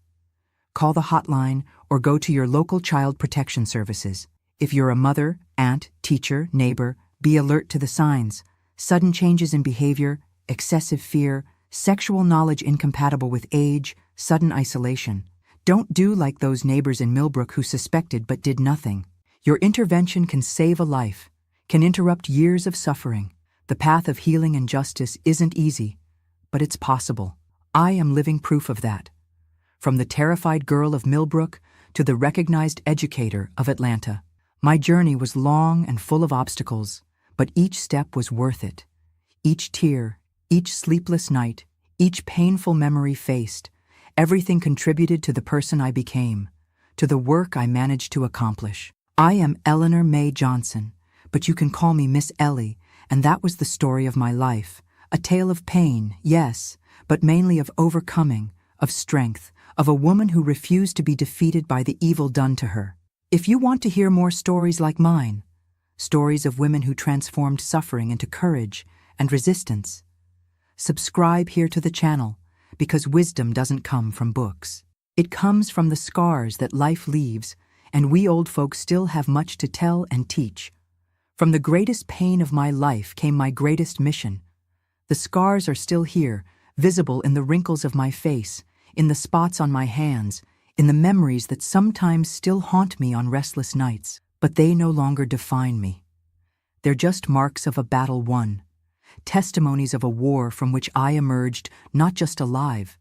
Call the hotline or go to your local child protection services. If you're a mother, aunt, teacher, neighbor, be alert to the signs: sudden changes in behavior, excessive fear, sexual knowledge incompatible with age, sudden isolation. Don't do like those neighbors in Millbrook who suspected but did nothing. Your intervention can save a life, can interrupt years of suffering. The path of healing and justice isn't easy, but it's possible. I am living proof of that. From the terrified girl of Millbrook to the recognized educator of Atlanta. My journey was long and full of obstacles, but each step was worth it. Each tear, each sleepless night, each painful memory faced, everything contributed to the person I became, to the work I managed to accomplish. I am Eleanor May Johnson, but you can call me Miss Ellie, and that was the story of my life. A tale of pain, yes, but mainly of overcoming, of strength, of a woman who refused to be defeated by the evil done to her. If you want to hear more stories like mine, stories of women who transformed suffering into courage and resistance, subscribe here to the channel, because wisdom doesn't come from books. It comes from the scars that life leaves, and we old folks still have much to tell and teach. From the greatest pain of my life came my greatest mission. The scars are still here, visible in the wrinkles of my face, in the spots on my hands, in the memories that sometimes still haunt me on restless nights. But they no longer define me. They're just marks of a battle won, testimonies of a war from which I emerged not just alive,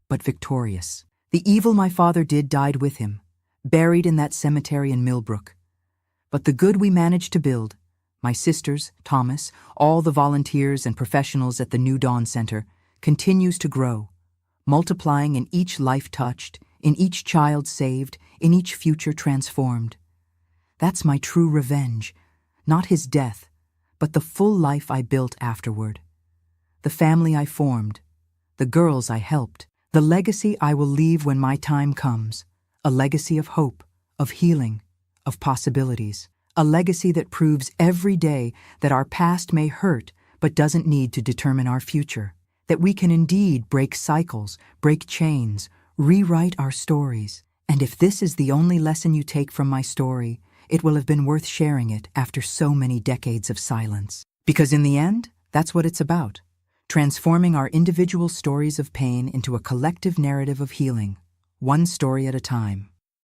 but victorious. The evil my father did died with him, buried in that cemetery in Millbrook. But the good we managed to build, my sisters, Thomas, all the volunteers and professionals at the New Dawn Center, continues to grow, multiplying in each life touched, in each child saved, in each future transformed. That's my true revenge, not his death, but the full life I built afterward. The family I formed, the girls I helped, the legacy I will leave when my time comes, a legacy of hope, of healing, of possibilities, a legacy that proves every day that our past may hurt but doesn't need to determine our future, that we can indeed break cycles, break chains, rewrite our stories. And if this is the only lesson you take from my story, it will have been worth sharing it after so many decades of silence. Because in the end, that's what it's about, transforming our individual stories of pain into a collective narrative of healing, one story at a time.